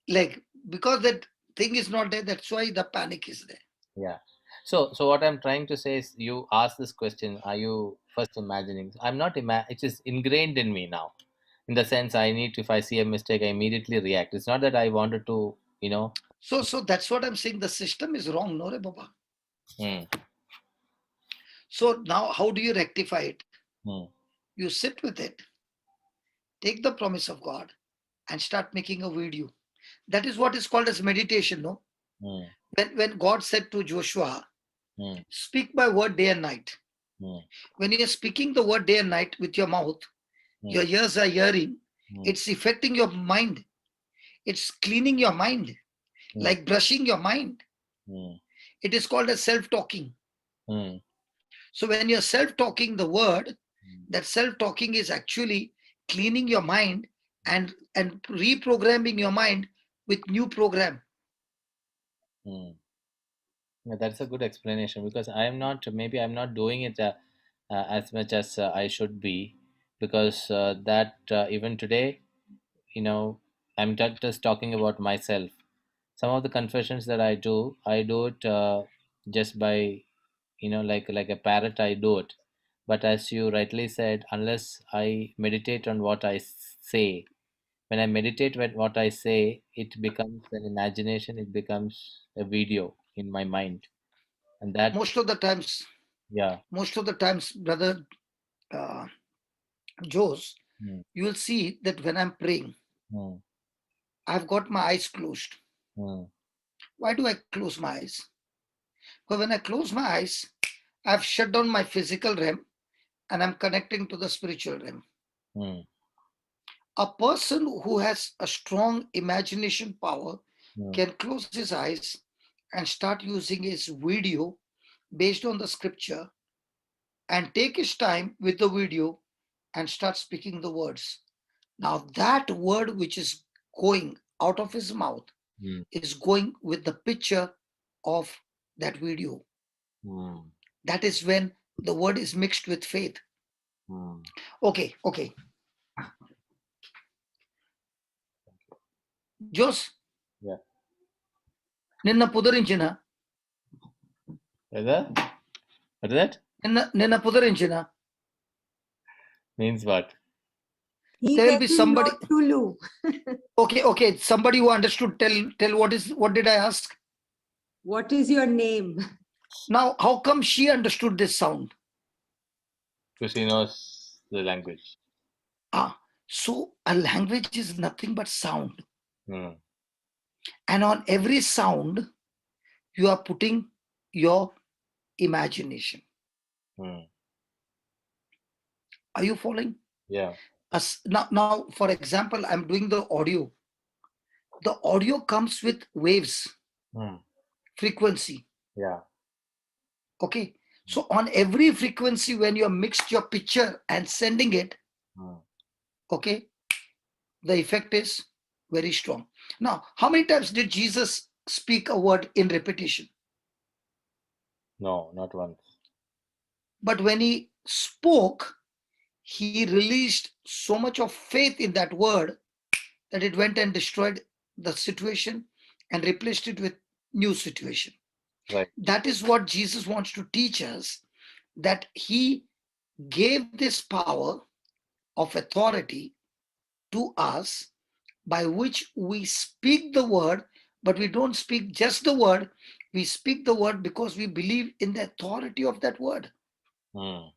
[SPEAKER 2] leg. Because that thing is not there, that's why the panic is there.
[SPEAKER 1] Yeah. So what I'm trying to say is, you ask this question: are you first imagining? I'm not it is ingrained in me now. In the sense, I need to, if I see a mistake, I immediately react. It's not that I wanted to,
[SPEAKER 2] So that's what I'm saying. The system is wrong, no re baba.
[SPEAKER 1] hmm,
[SPEAKER 2] So now how do you rectify it?
[SPEAKER 1] hmm,
[SPEAKER 2] You sit with it, take the promise of God, and start making a video. That is what is called as meditation, no?
[SPEAKER 1] hmm,
[SPEAKER 2] When God said to Joshua, Speak my word day and night. When you're speaking the word day and night with your mouth, your ears are hearing, it's affecting your mind. It's cleaning your mind, like brushing your mind. It is called as self-talking. So when you're self-talking the word, that self-talking is actually cleaning your mind and reprogramming your mind with new program.
[SPEAKER 1] Yeah, that's a good explanation, because maybe I'm not doing it as much as I should be, because even today, I'm just talking about myself. Some of the confessions that I do it just by, like a parrot, I do it. But as you rightly said, unless I meditate on what I say, when I meditate with what I say, it becomes an imagination, it becomes a video in my mind. And that,
[SPEAKER 2] Most of the times, brother Jose, you will see that when I'm praying, I've got my eyes closed. Why do I close my eyes? Because when I close my eyes, I've shut down my physical realm and I'm connecting to the spiritual realm. A person who has a strong imagination power can close his eyes and start using his video based on the scripture and take his time with the video and start speaking the words. Now that word which is going out of his mouth is going with the picture of that video. That is when the word is mixed with faith. Okay. Jose,
[SPEAKER 1] yeah.
[SPEAKER 2] Ninna pudarinchina.
[SPEAKER 1] What is that?
[SPEAKER 2] Ninna pudarinchina.
[SPEAKER 1] Means what?
[SPEAKER 2] There will be somebody. Okay. Somebody who understood, tell what did I ask?
[SPEAKER 5] What is your name?
[SPEAKER 2] Now, how come she understood this sound?
[SPEAKER 1] Because she knows the language.
[SPEAKER 2] So a language is nothing but sound. And on every sound, you are putting your imagination. Are you following?
[SPEAKER 1] Yeah.
[SPEAKER 2] Now, for example, I'm doing the audio. The audio comes with waves, frequency.
[SPEAKER 1] Yeah.
[SPEAKER 2] Okay. So on every frequency, when you mixed your picture and sending it, okay, the effect is very strong. Now, how many times did Jesus speak a word in repetition?
[SPEAKER 1] No, not once.
[SPEAKER 2] But when he spoke, he released so much of faith in that word that it went and destroyed the situation and replaced it with new situation.
[SPEAKER 1] Right.
[SPEAKER 2] That is what Jesus wants to teach us, that he gave this power of authority to us by which we speak the word, but we don't speak just the word. We speak the word because we believe in the authority of that word, in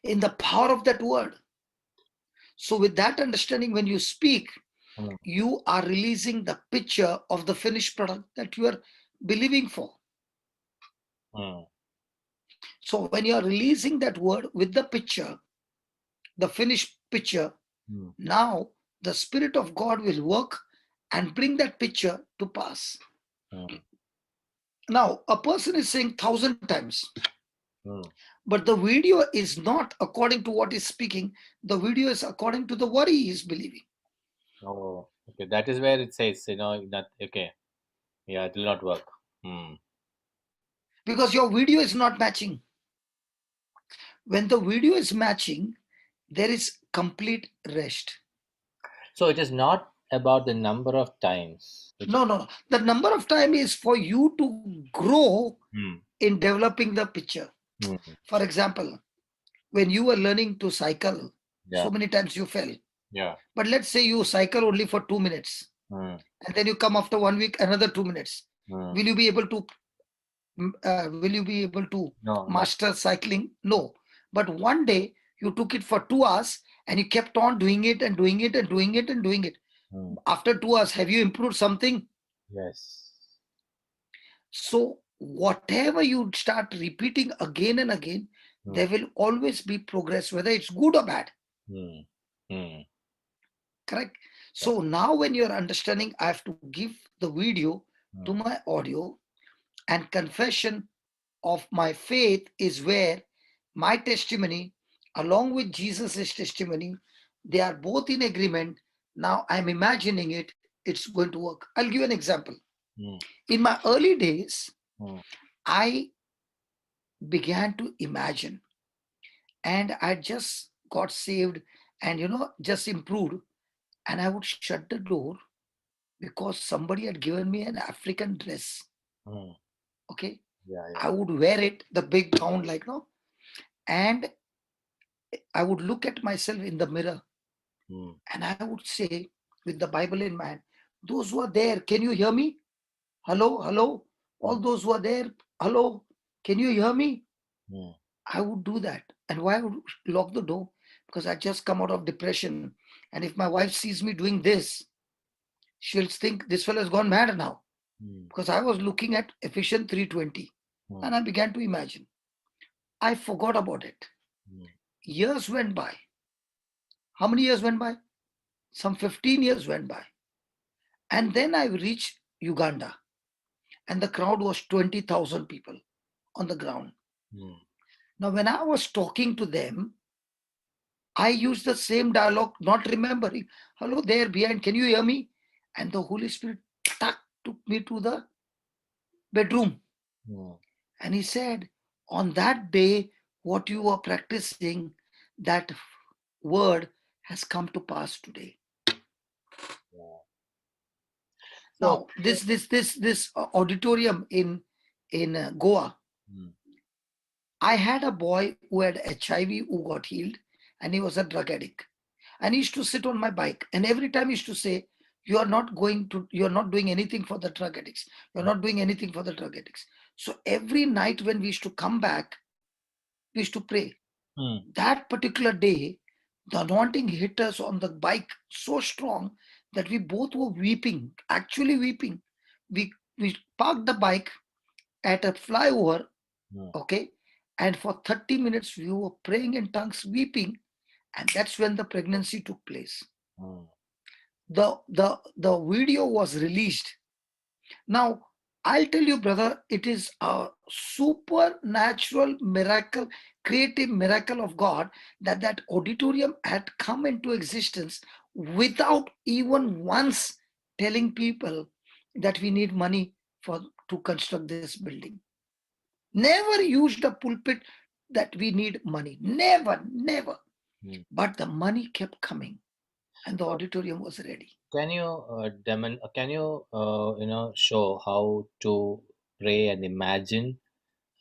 [SPEAKER 2] the power of that word. So with that understanding, when you speak, you are releasing the picture of the finished product that you are believing for. So when you are releasing that word with the picture, the finished picture, now the Spirit of God will work and bring that picture to pass. Now, a person is saying 1,000 times, but the video is not according to what he's speaking. The video is according to the word he is believing.
[SPEAKER 1] Oh, okay. That is where it says, not okay. Yeah, it will not work.
[SPEAKER 2] Because your video is not matching. When the video is matching, there is complete rest.
[SPEAKER 1] So it is not about the number of times.
[SPEAKER 2] No. The number of time is for you to grow in developing the picture. For example, when you were learning to cycle, so many times you fell.
[SPEAKER 1] Yeah.
[SPEAKER 2] But let's say you cycle only for 2 minutes, and then you come after 1 week, another 2 minutes. Will you be able to master cycling? No. But one day you took it for 2 hours and you kept on doing it and doing it and doing it and doing it. After 2 hours, have you improved something?
[SPEAKER 1] Yes.
[SPEAKER 2] So whatever you start repeating again and again, there will always be progress, whether it's good or bad. Correct? So now when you're understanding, I have to give the video to my audio, and confession of my faith is where my testimony, along with Jesus' testimony, they are both in agreement. Now I'm imagining it, it's going to work. I'll give you an example. In my early days, I began to imagine, and I just got saved and, just improved. And I would shut the door because somebody had given me an African dress. Okay. I would wear it, the big gown, and I would look at myself in the mirror and I would say, with the Bible in my hand, those who are there, can you hear me? Hello, hello. All those who are there, hello, can you hear me? I would do that. And why I would lock the door? Because I just come out of depression. And if my wife sees me doing this, she'll think this fellow has gone mad now. Because I was looking at Ephesians 3:20 and I began to imagine. I forgot about it. Years went by. How many years went by? Some 15 years went by. And then I reached Uganda, and the crowd was 20,000 people on the ground. Now, when I was talking to them, I used the same dialogue, not remembering. Hello there behind, can you hear me? And the Holy Spirit took me to the bedroom. And he said, on that day, what you were practicing, that word has come to pass today. Now, this auditorium in Goa, I had a boy who had HIV who got healed, and he was a drug addict. And he used to sit on my bike, and every time he used to say, you're not doing anything for the drug addicts. You're not doing anything for the drug addicts. So every night when we used to come back, we used to pray. That particular day, the anointing hit us on the bike so strong that we both were weeping, actually weeping. We parked the bike at a flyover, okay, and for 30 minutes we were praying in tongues, weeping, and that's when the pregnancy took place. The video was released. Now, I'll tell you, brother, it is a supernatural miracle, creative miracle of God that auditorium had come into existence without even once telling people that we need money to construct this building. Never used a pulpit that we need money. Never. But the money kept coming and the auditorium was ready.
[SPEAKER 1] Can you show how to pray and imagine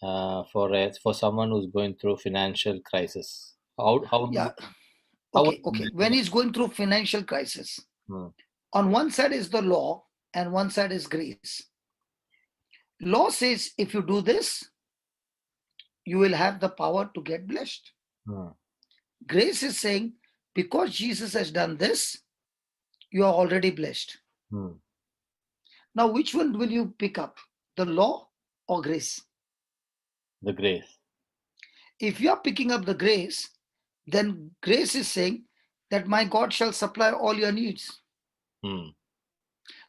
[SPEAKER 1] for someone who's going through financial crisis?
[SPEAKER 2] Okay. When he's going through financial crisis, on one side is the law and one side is grace. Law says if you do this, you will have the power to get blessed. Grace is saying, because Jesus has done this, you are already blessed. Now, which one will you pick up? The law or grace?
[SPEAKER 1] The grace.
[SPEAKER 2] If you are picking up the grace, then grace is saying that my God shall supply all your needs.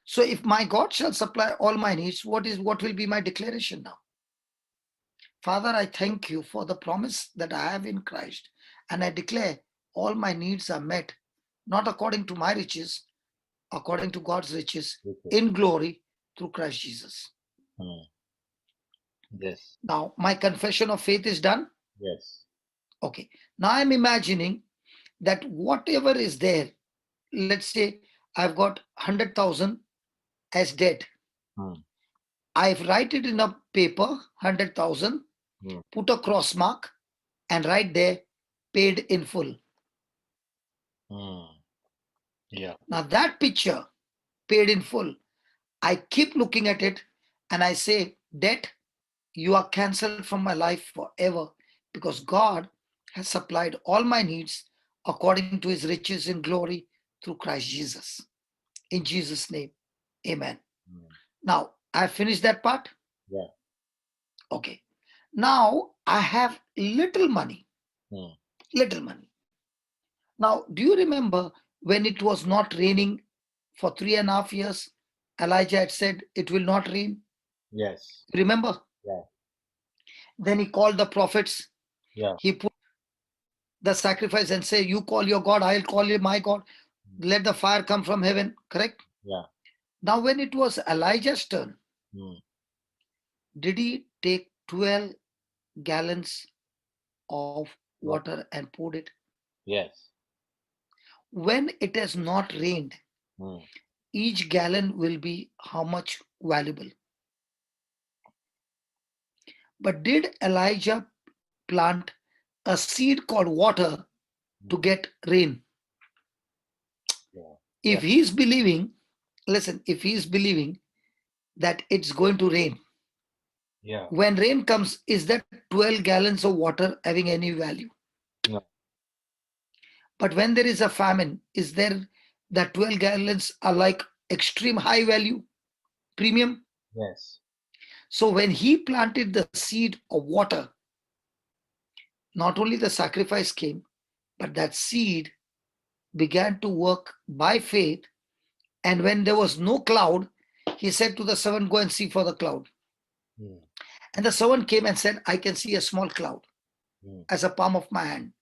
[SPEAKER 2] So if my God shall supply all my needs, what will be my declaration now? Father, I thank you for the promise that I have in Christ, and I declare all my needs are met, not according to my riches, according to God's riches in glory through Christ Jesus.
[SPEAKER 1] Yes.
[SPEAKER 2] Now, my confession of faith is done?
[SPEAKER 1] Yes.
[SPEAKER 2] Okay. Now I'm imagining that whatever is there, let's say I've got 100,000 as debt. I write it in a paper, 100,000, put a cross mark and write there, paid in full.
[SPEAKER 1] Yeah.
[SPEAKER 2] Now that picture, paid in full, I keep looking at it and I say, debt, you are cancelled from my life forever, because God has supplied all my needs according to his riches in glory through Christ Jesus. In Jesus' name, amen. Now, I finished that part.
[SPEAKER 1] Yeah.
[SPEAKER 2] Okay. Now I have little money.
[SPEAKER 1] Hmm.
[SPEAKER 2] Little money. Now, do you remember when it was not raining for 3.5 years? Elijah had said it will not rain.
[SPEAKER 1] Yes.
[SPEAKER 2] Remember?
[SPEAKER 1] Yeah.
[SPEAKER 2] Then he called the prophets.
[SPEAKER 1] Yeah.
[SPEAKER 2] He put the sacrifice and say, you call your God, I'll call you my God. Let the fire come from heaven. Correct?
[SPEAKER 1] Yeah.
[SPEAKER 2] Now, when it was Elijah's turn,
[SPEAKER 1] Hmm.
[SPEAKER 2] did he take 12 gallons of water and poured it?
[SPEAKER 1] Yes.
[SPEAKER 2] When it has not rained,
[SPEAKER 1] Hmm.
[SPEAKER 2] each gallon will be how much valuable? But did Elijah plant a seed called water to get rain?
[SPEAKER 1] Yeah.
[SPEAKER 2] If he's believing, listen, if he's believing that it's going to rain,
[SPEAKER 1] Yeah.
[SPEAKER 2] when rain comes, is that 12 gallons of water having any value?
[SPEAKER 1] No.
[SPEAKER 2] But when there is a famine, is there that 12 gallons are like extreme high value, premium?
[SPEAKER 1] Yes.
[SPEAKER 2] So when he planted the seed of water, not only the sacrifice came, but that seed began to work by faith. And when there was no cloud, he said to the servant, go and see for the cloud.
[SPEAKER 1] Hmm.
[SPEAKER 2] And the servant came and said, I can see a small cloud as a palm of my hand.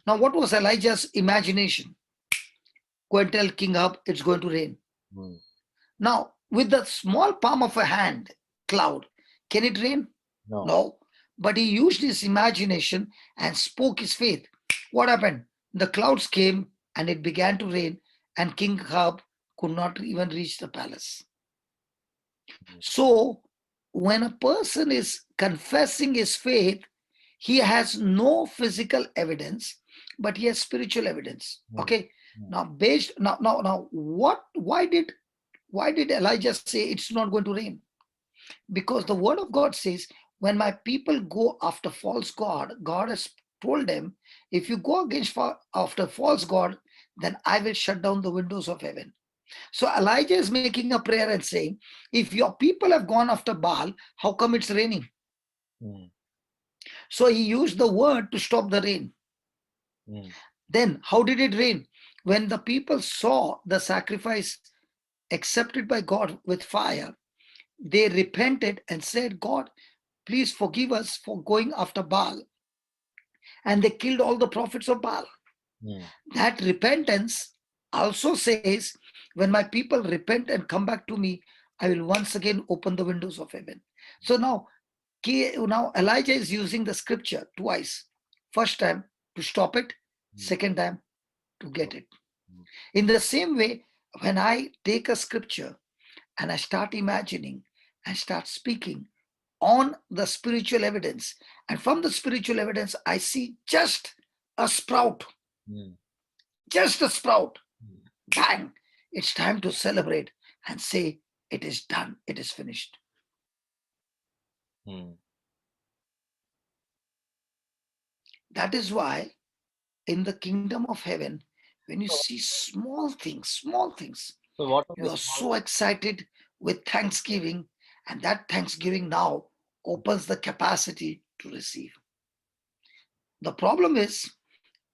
[SPEAKER 2] Now, what was Elijah's imagination? Go and tell King Ahab it's going to rain. Now, with the small palm of a hand cloud, can it rain? No. But he used his imagination and spoke his faith. What happened? The clouds came and it began to rain, and King Ahab could not even reach the palace. So, when a person is confessing his faith, he has no physical evidence, but he has spiritual evidence. Okay. Now, why did Elijah say it's not going to rain? Because the word of God says, when my people go after false God, God has told them, if you go after false God, then I will shut down the windows of heaven. So Elijah is making a prayer and saying, if your people have gone after Baal, how come it's raining? So he used the word to stop the rain. Then how did it rain? When the people saw the sacrifice accepted by God with fire, they repented and said, God, please forgive us for going after Baal. And they killed all the prophets of Baal. That repentance also says, when my people repent and come back to me, I will once again open the windows of heaven. So now Elijah is using the scripture twice. First time to stop it, second time to get it. In the same way, when I take a scripture and I start imagining and start speaking on the spiritual evidence, and from the spiritual evidence, I see just a sprout. Just a sprout. Bang! It's time to celebrate and say, it is done, it is finished. That is why in the kingdom of heaven, when you see small things,
[SPEAKER 1] So
[SPEAKER 2] you are so excited with thanksgiving, and that thanksgiving now opens the capacity to receive. The problem is,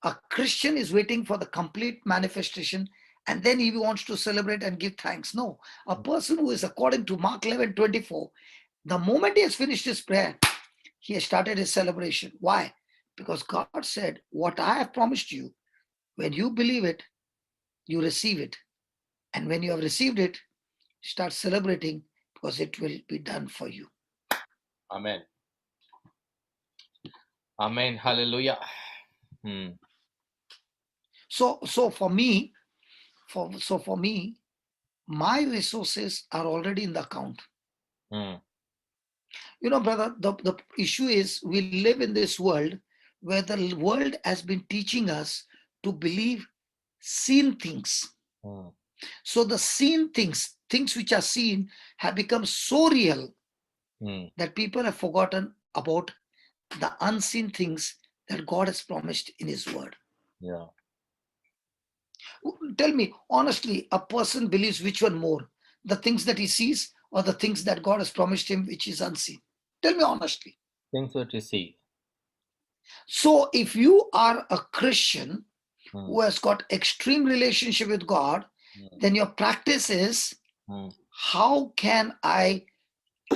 [SPEAKER 2] a Christian is waiting for the complete manifestation and then he wants to celebrate and give thanks. No, a person who is according to Mark 11:24, the moment he has finished his prayer, he has started his celebration. Why? Because God said, what I have promised you, when you believe it, you receive it. And when you have received it, start celebrating because it will be done for you.
[SPEAKER 1] Amen. Amen. Hallelujah.
[SPEAKER 2] So for me, my resources are already in the account. You know, brother, the issue is we live in this world where the world has been teaching us to believe seen things. So the seen things which are seen, have become so real that people have forgotten about the unseen things that God has promised in his word.
[SPEAKER 1] Yeah.
[SPEAKER 2] Tell me, honestly, a person believes which one more? The things that he sees or the things that God has promised him which is unseen? Tell me honestly.
[SPEAKER 1] Things would recede.
[SPEAKER 2] So if you are a Christian who has got extreme relationship with God, then your practice is, how can I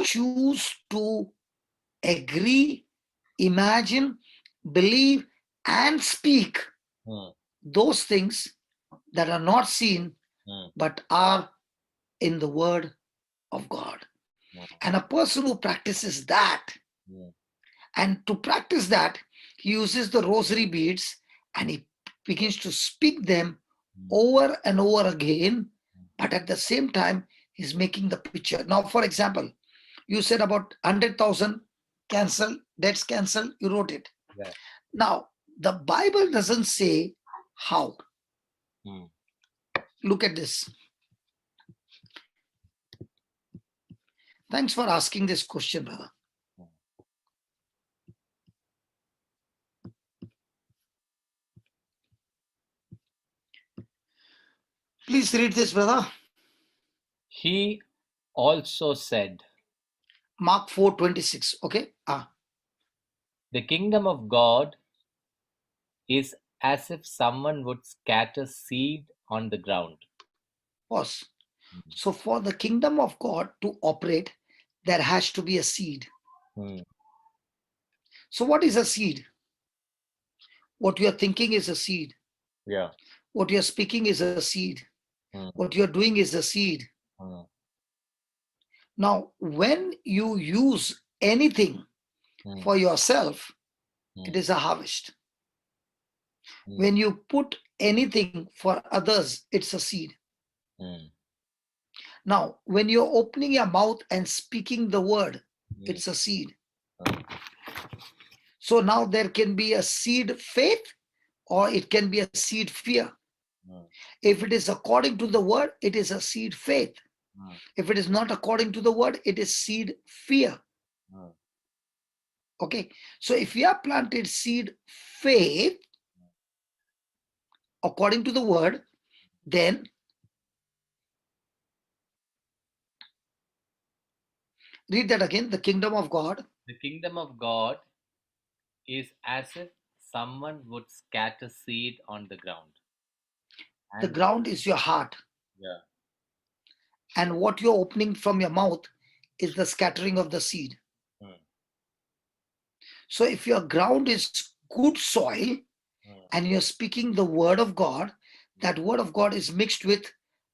[SPEAKER 2] choose to agree, imagine, believe, and speak those things that are not seen but are in the word of God. And a person who practices that, and to practice that, he uses the rosary beads and he begins to speak them over and over again, but at the same time, he's making the picture. Now, for example, you said about 100,000 cancel, debts cancel, you wrote it.
[SPEAKER 1] Yeah.
[SPEAKER 2] Now, the Bible doesn't say how. Look at this. Thanks for asking this question, brother. Please read this, brother.
[SPEAKER 1] He also said,
[SPEAKER 2] Mark 4:26. Okay.
[SPEAKER 1] the kingdom of God is as if someone would scatter seed on the ground.
[SPEAKER 2] Pause. So for the kingdom of God to operate, there has to be a seed. So what is a seed? What you are thinking is a seed.
[SPEAKER 1] Yeah.
[SPEAKER 2] What you are speaking is a seed. What you are doing is a seed. Now, when you use anything for yourself, it is a harvest. When you put anything for others, it's a seed. Now, when you're opening your mouth and speaking the word, it's a seed. So now there can be a seed faith, or it can be a seed fear. If it is according to the word, it is a seed faith. If it is not according to the word, it is seed fear. Okay, so if you have planted seed faith according to the word, then read that again. The kingdom of God.
[SPEAKER 1] The kingdom of God is as if someone would scatter seed on the ground.
[SPEAKER 2] The ground is your heart.
[SPEAKER 1] Yeah.
[SPEAKER 2] And what you're opening from your mouth is the scattering of the seed. So if your ground is good soil and you're speaking the word of God, that word of God is mixed with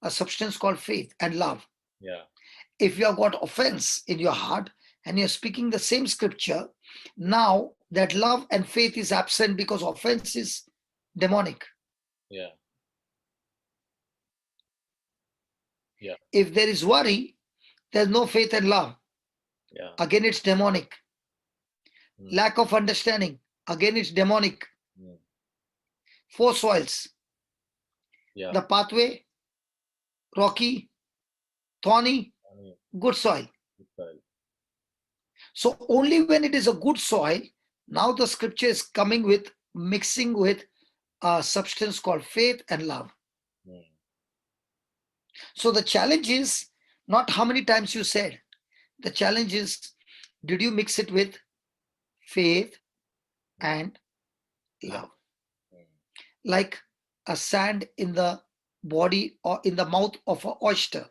[SPEAKER 2] a substance called faith and love.
[SPEAKER 1] Yeah.
[SPEAKER 2] If you have got offense in your heart and you're speaking the same scripture, now that love and faith is absent because offense is demonic.
[SPEAKER 1] Yeah. Yeah.
[SPEAKER 2] If there is worry, there's no faith and love.
[SPEAKER 1] Yeah.
[SPEAKER 2] Again, it's demonic. Lack of understanding. Again, it's demonic. Four soils.
[SPEAKER 1] Yeah.
[SPEAKER 2] The pathway, rocky, thorny, good soil. So only when it is a good soil, now the scripture is coming with mixing with a substance called faith and love. So the challenge is not how many times you said. The challenge is, did you mix it with faith and love? Like a sand in the body or in the mouth of an oyster,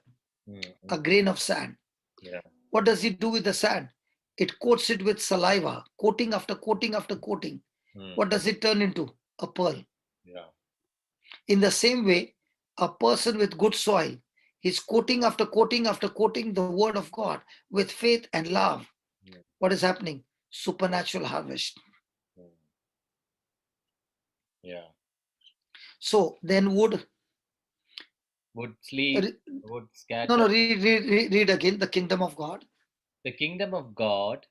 [SPEAKER 2] a grain of sand.
[SPEAKER 1] Yeah.
[SPEAKER 2] What does it do with the sand? It coats it with saliva, coating after coating after coating. What does it turn into? A pearl.
[SPEAKER 1] Yeah.
[SPEAKER 2] In the same way, a person with good soil, he's coating after coating after coating the word of God with faith and love. What is happening? Supernatural harvest.
[SPEAKER 1] Yeah.
[SPEAKER 2] So then
[SPEAKER 1] would sleep, would scatter.
[SPEAKER 2] No, read again. The kingdom of God.
[SPEAKER 1] The kingdom of God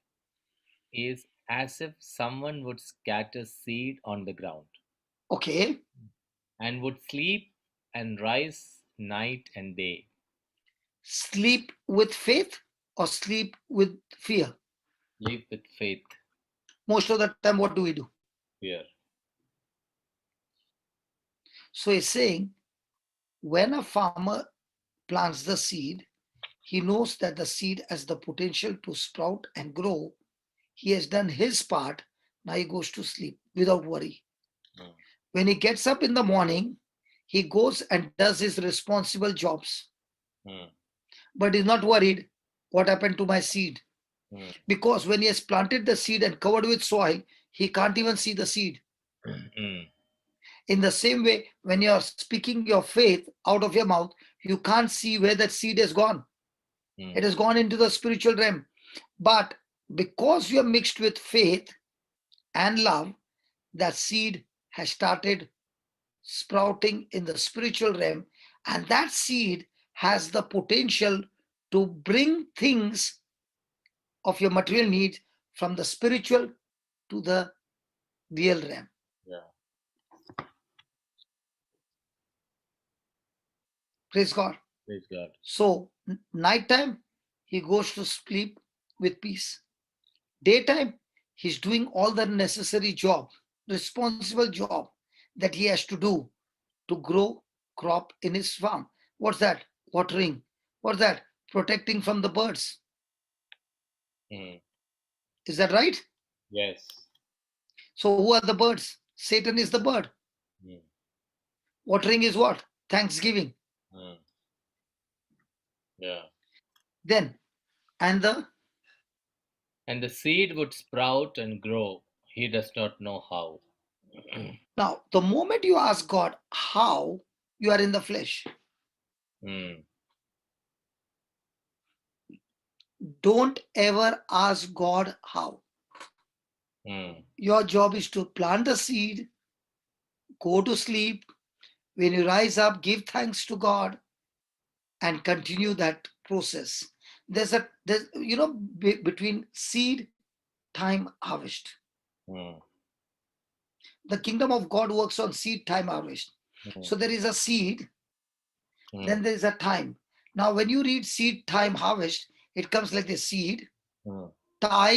[SPEAKER 1] is as if someone would scatter seed on the ground.
[SPEAKER 2] Okay.
[SPEAKER 1] And would sleep and rise night and day.
[SPEAKER 2] Sleep with faith or sleep with fear?
[SPEAKER 1] Sleep with faith.
[SPEAKER 2] Most of the time, what do we do?
[SPEAKER 1] Fear.
[SPEAKER 2] So he's saying, when a farmer plants the seed, he knows that the seed has the potential to sprout and grow he has done his part. Now he goes to sleep without worry. When he gets up in the morning, he goes and does his responsible jobs. But he's not worried what happened to my seed. Because when he has planted the seed and covered with soil, he can't even see the seed. In the same way, when you are speaking your faith out of your mouth, you can't see where that seed has gone. It has gone into the spiritual realm. But because you are mixed with faith and love, that seed has started sprouting in the spiritual realm, and that seed has the potential to bring things of your material needs from the spiritual to the real realm. Praise God.
[SPEAKER 1] Praise God.
[SPEAKER 2] So nighttime, he goes to sleep with peace. Daytime, he's doing all the necessary job, responsible job that he has to do to grow crop in his farm. What's that? Watering. What's that? Protecting from the birds. Is that right?
[SPEAKER 1] Yes.
[SPEAKER 2] So who are the birds? Satan is the bird. Watering is what? Thanksgiving.
[SPEAKER 1] Yeah.
[SPEAKER 2] Then, and the
[SPEAKER 1] And the seed would sprout and grow. He does not know how.
[SPEAKER 2] now, the moment you ask God how, you are in the flesh. Don't ever ask God how. Your job is to plant the seed, go to sleep. When you rise up, give thanks to God and continue that process. There's between seed, time, harvest. The kingdom of God works on seed, time, harvest. So there is a seed, then there is a time. Now, when you read seed, time, harvest, it comes like this: seed, time.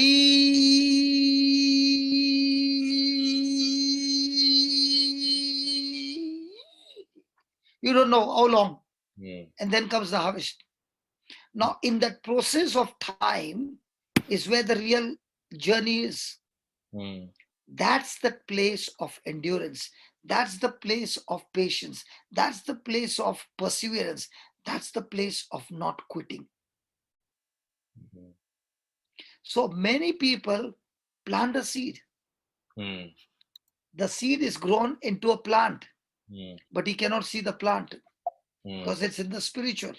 [SPEAKER 2] You don't know how long. And then comes the harvest. Now, in that process of time is where the real journey is. That's the place of endurance. That's the place of patience. That's the place of perseverance. That's the place of not quitting. So many people plant a seed. The seed is grown into a plant, but he cannot see the plant because it's in the spiritual.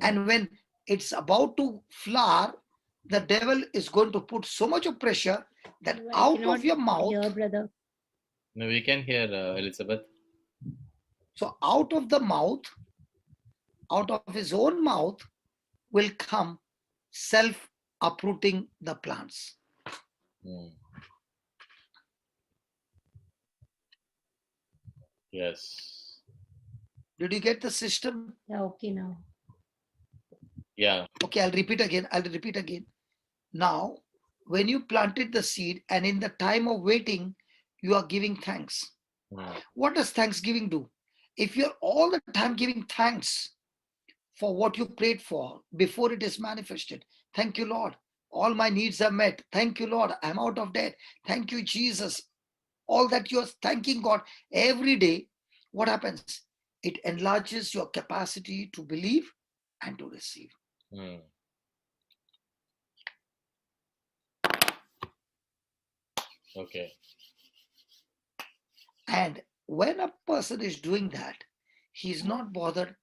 [SPEAKER 2] And when it's about to flower, the devil is going to put so much of pressure that out of your mouth,
[SPEAKER 5] brother.
[SPEAKER 1] No, we can hear Elizabeth.
[SPEAKER 2] so out of the mouth, out of his own mouth will come self-uprooting the plants.
[SPEAKER 1] Yes.
[SPEAKER 2] Did you get the system?
[SPEAKER 5] Yeah, okay now.
[SPEAKER 1] Yeah.
[SPEAKER 2] Okay, I'll repeat again. Now, when you planted the seed and in the time of waiting, you are giving thanks. What does thanksgiving do? If you're all the time giving thanks for what you prayed for before it is manifested, thank you, Lord. All my needs are met. Thank you, Lord. I'm out of debt. Thank you, Jesus. All that you're thanking God every day, what happens? It enlarges your capacity to believe and to receive.
[SPEAKER 1] Okay.
[SPEAKER 2] And when a person is doing that, he's not bothered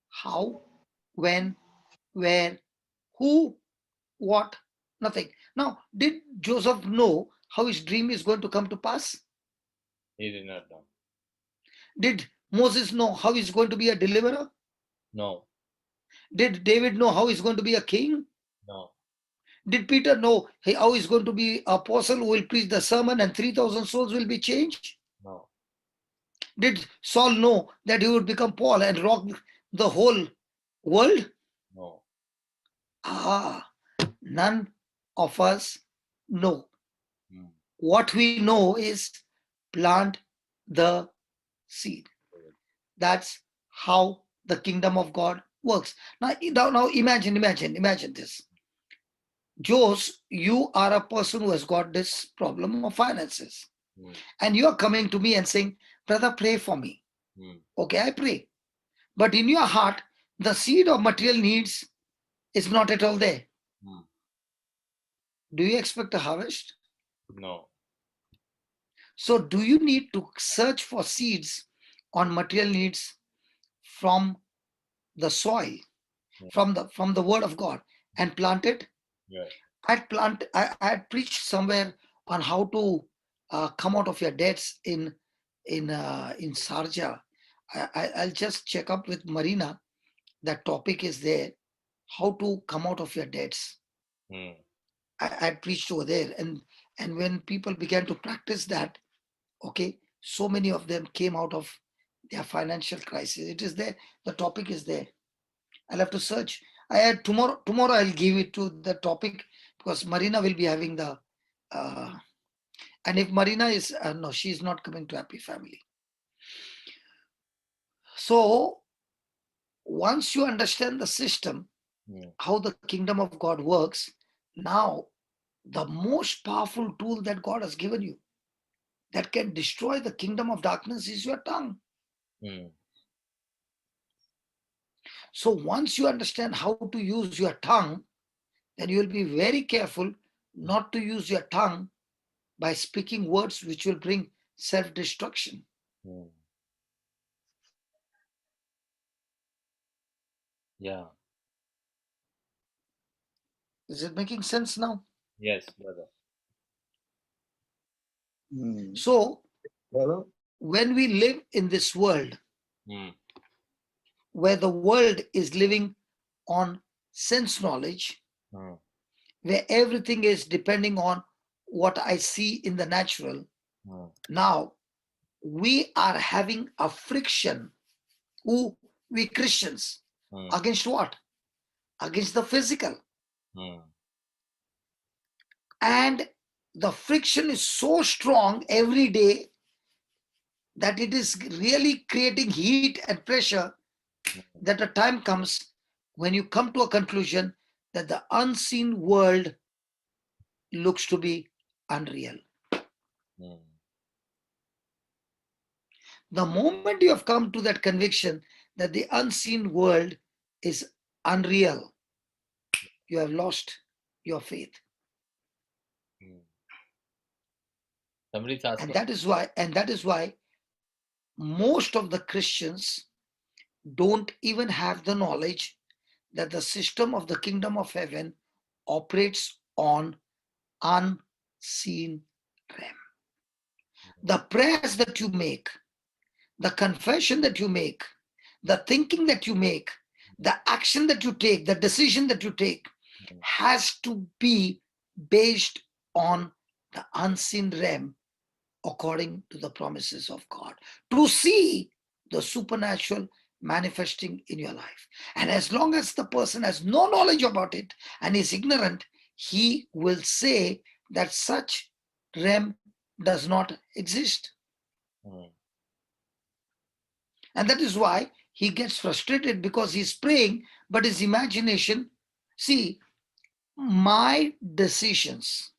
[SPEAKER 2] how, when, where, who, what, nothing. Now, did Joseph know how his dream is going to come to pass?
[SPEAKER 1] He did not know.
[SPEAKER 2] Did Moses know how he's going to be a deliverer?
[SPEAKER 1] No.
[SPEAKER 2] Did David know how he's going to be a king?
[SPEAKER 1] No.
[SPEAKER 2] Did Peter know how he's going to be an apostle who will preach the sermon and 3,000 souls will be changed?
[SPEAKER 1] No.
[SPEAKER 2] Did Saul know that he would become Paul and rock the whole world?
[SPEAKER 1] No.
[SPEAKER 2] None of us know. What we know is plant the seed. That's how the kingdom of God works. Now imagine this. Jose, you are a person who has got this problem of finances. And you are coming to me and saying, brother, pray for me. Okay, I pray. But in your heart, the seed of material needs is not at all there. Do you expect a harvest?
[SPEAKER 1] No.
[SPEAKER 2] So do you need to search for seeds on material needs from the soil, from the word of God, and plant it? I had preached somewhere on how to come out of your debts in Sharjah. I'll just check up with Marina. That topic is there. How to come out of your debts. I preached over there, and when people began to practice that, okay, so many of them came out of their financial crisis. It is there. The topic is there. I'll have to search. I had tomorrow. I'll give it to the topic because Marina will be having the. And if Marina is no, she's not coming to Happy Family. So once you understand the system, how the kingdom of God works, now the most powerful tool that God has given you that can destroy the kingdom of darkness is your tongue. So once you understand how to use your tongue, then you will be very careful not to use your tongue by speaking words which will bring self-destruction.
[SPEAKER 1] Yeah.
[SPEAKER 2] Is it making sense now?
[SPEAKER 1] Yes, brother.
[SPEAKER 2] So when we live in this world, where the world is living on sense knowledge, where everything is depending on what I see in the natural, now we are having a friction, we Christians, against what? Against the physical. And the friction is so strong every day that it is really creating heat and pressure, that a time comes when you come to a conclusion that the unseen world looks to be unreal. The moment you have come to that conviction that the unseen world is unreal, you have lost your faith. And that is why most of the Christians don't even have the knowledge that the system of the kingdom of heaven operates on unseen realm. The prayers that you make, the confession that you make, the thinking that you make, the action that you take, the decision that you take has to be based on the unseen realm according to the promises of God, to see the supernatural manifesting in your life. And as long as the person has no knowledge about it and is ignorant, he will say that such realm does not exist. And that is why he gets frustrated, because he's praying, but his imagination, see, my decisions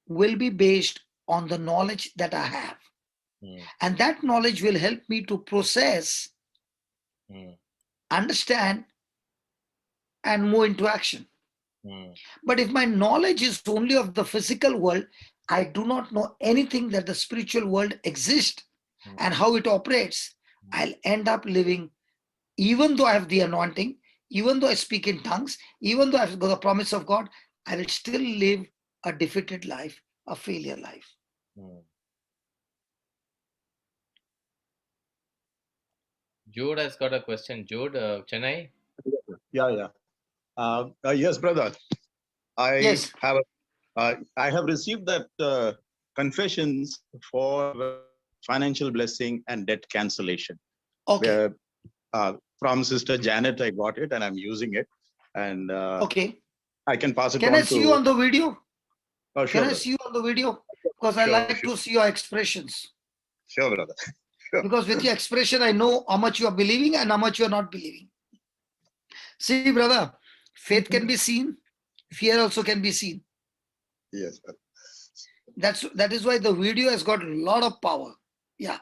[SPEAKER 2] will be based on the knowledge that I have. And that knowledge will help me to process, understand, and move into action. But if my knowledge is only of the physical world, I do not know anything that the spiritual world exists and how it operates, I'll end up living, even though I have the anointing, even though I speak in tongues, even though I've got the promise of God, I will still live a defeated life, a failure life.
[SPEAKER 1] Jude has got a question. Jude, Chennai?
[SPEAKER 6] Yeah. Yes, brother. I have received that confessions for financial blessing and debt cancellation.
[SPEAKER 2] Okay.
[SPEAKER 6] From Sister Janet, I got it and I'm using it. And
[SPEAKER 2] okay.
[SPEAKER 6] I can pass it
[SPEAKER 2] on. Can I see you on the video?
[SPEAKER 6] Oh, sure.
[SPEAKER 2] Can I see you on the video? Because I like to see your expressions.
[SPEAKER 6] Sure, brother. Sure.
[SPEAKER 2] Because with your expression, I know how much you are believing and how much you are not believing. See, brother, faith can be seen, Fear also can be seen.
[SPEAKER 6] Yes, sir.
[SPEAKER 2] That is why the video has got a lot of power. Yeah.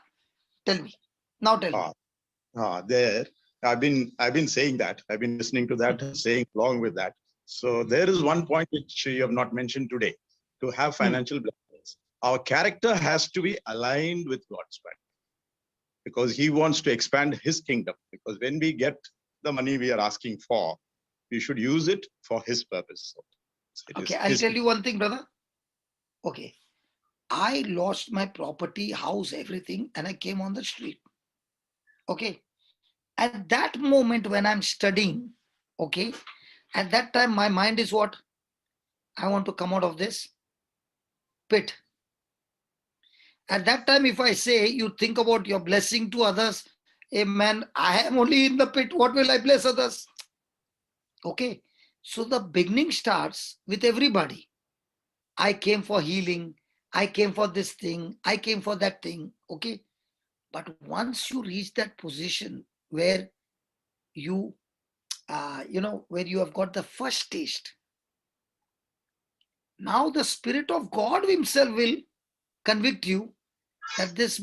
[SPEAKER 2] Tell me. Now tell me.
[SPEAKER 6] There, I've been saying that. I've been listening to that, saying along with that. So there is one point which you have not mentioned today. To have financial blessings, our character has to be aligned with God's plan, because He wants to expand His kingdom. Because when we get the money we are asking for, we should use it for His purpose.
[SPEAKER 2] Okay, I'll tell you one thing, brother. Okay. I lost my property, house, everything, and I came on the street. Okay. At that moment when I'm studying, okay, at that time my mind is what? I want to come out of this pit. At that time, if I say you think about your blessing to others, hey man, I am only in the pit. What will I bless others? Okay. So the beginning starts with everybody. I came for healing. I came for this thing. I came for that thing. Okay. But once you reach that position where you, where you have got the first taste, now the Spirit of God Himself will convict you that this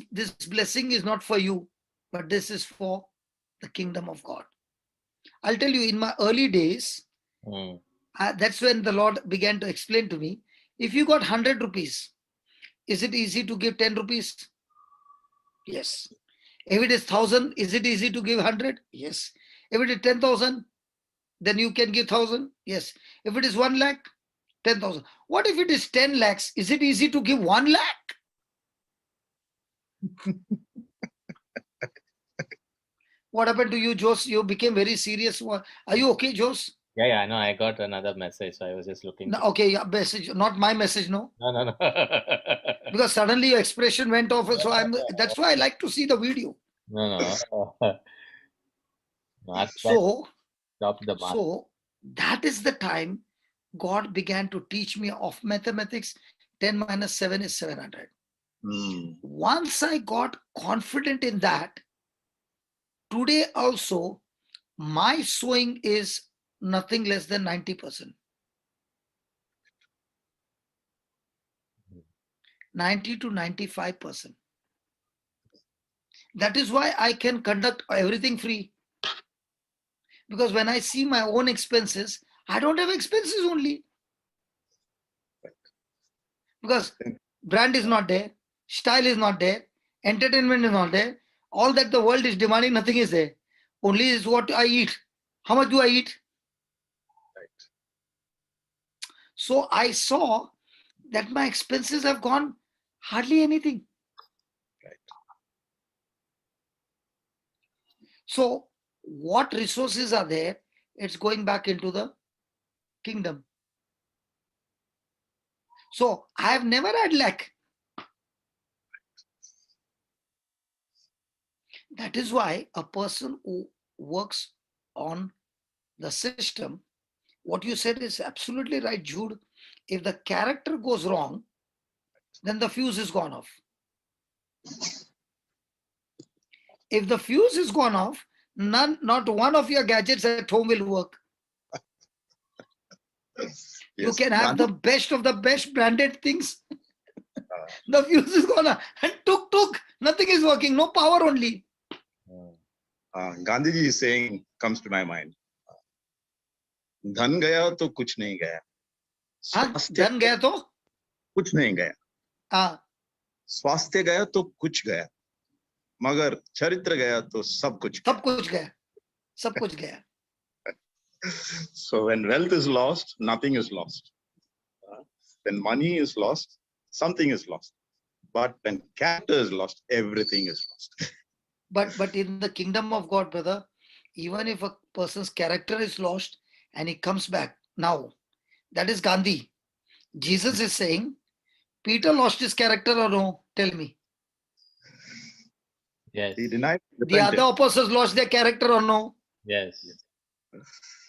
[SPEAKER 2] blessing is not for you, but this is for the kingdom of God. I'll tell you, in my early days, that's when the Lord began to explain to me, if you got 100 rupees, is it easy to give 10 rupees? Yes. If it is 1,000, is it easy to give 100? Yes. If it is 10,000, then you can give 1,000? Yes. If it is 1 lakh, 10,000. What if it is 10 lakhs? Is it easy to give 1 lakh? What happened to you, Jos? You became very serious. Are you okay, Jos?
[SPEAKER 1] Yeah, I know. I got another message, so I was just looking.
[SPEAKER 2] No, okay, yeah, message, not my message, no.
[SPEAKER 1] No.
[SPEAKER 2] Because suddenly your expression went off, so that's why I like to see the video.
[SPEAKER 1] No.
[SPEAKER 2] So
[SPEAKER 1] stop the math.
[SPEAKER 2] So that is the time God began to teach me of mathematics. 10 minus 7 is 700. Once I got confident in that, today also my sowing is nothing less than 90%. 90 to 95%. That is why I can conduct everything free. Because when I see my own expenses, I don't have expenses only. Because brand is not there, style is not there, entertainment is not there. All that the world is demanding, nothing is there. Only is what I eat. How much do I eat?
[SPEAKER 6] Right.
[SPEAKER 2] So I saw that my expenses have gone hardly anything.
[SPEAKER 6] Right.
[SPEAKER 2] So what resources are there? It's going back into the kingdom. So I have never had lack. That is why a person who works on the system, what you said is absolutely right, Jude. If the character goes wrong, then the fuse is gone off. If the fuse is gone off, not one of your gadgets at home will work.
[SPEAKER 6] Yes.
[SPEAKER 2] You can have the best of the best branded things. The fuse is gone off. And tuk, nothing is working, no power only.
[SPEAKER 6] Gandhiji is saying, comes to my mind, धन गया तो कुछ नहीं गया,
[SPEAKER 2] धन गया तो
[SPEAKER 6] कुछ नहीं गया, स्वास्थ्य गया तो कुछ गया, मगर चरित्र गया तो सब कुछ
[SPEAKER 2] गया, सब कुछ गया.
[SPEAKER 6] So when wealth is lost, nothing is lost. When money is lost, something is lost. But when character is lost, everything is lost.
[SPEAKER 2] But in the kingdom of God, brother, even if a person's character is lost and he comes back, now, that is Gandhi. Jesus is saying, Peter lost his character or no? Tell me.
[SPEAKER 1] Yes.
[SPEAKER 6] He denied.
[SPEAKER 2] The other apostles lost their character or no?
[SPEAKER 1] Yes.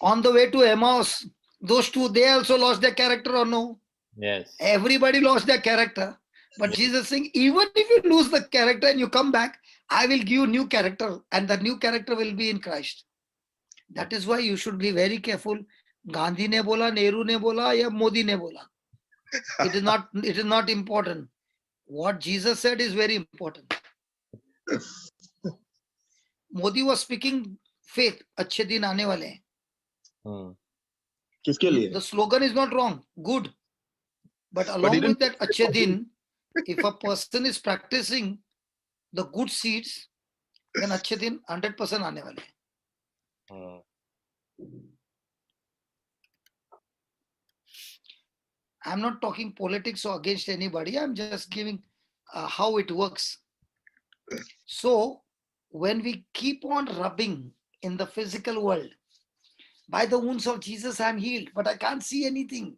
[SPEAKER 2] On the way to Emmaus, those two, they also lost their character or no?
[SPEAKER 1] Yes.
[SPEAKER 2] Everybody lost their character. But Jesus saying, even if you lose the character and you come back, I will give you new character, and the new character will be in Christ. That is why you should be very careful Gandhi ने बोला, नेहरू ने बोला या मोदी ने बोला. It is not important. What Jesus said is very important. Modi was speaking faith. अच्छे दिन आने वाले हैं.
[SPEAKER 6] किसके लिए?
[SPEAKER 2] The slogan is not wrong. Good. But
[SPEAKER 6] he
[SPEAKER 2] along
[SPEAKER 6] didn't
[SPEAKER 2] with that अच्छे दिन, if a person is practicing the good seeds, then अच्छे दिन 100% आने वाले हैं. I'm not talking politics or against anybody. I'm just giving how it works. So when we keep on rubbing in the physical world, by the wounds of Jesus, I'm healed, but I can't see anything.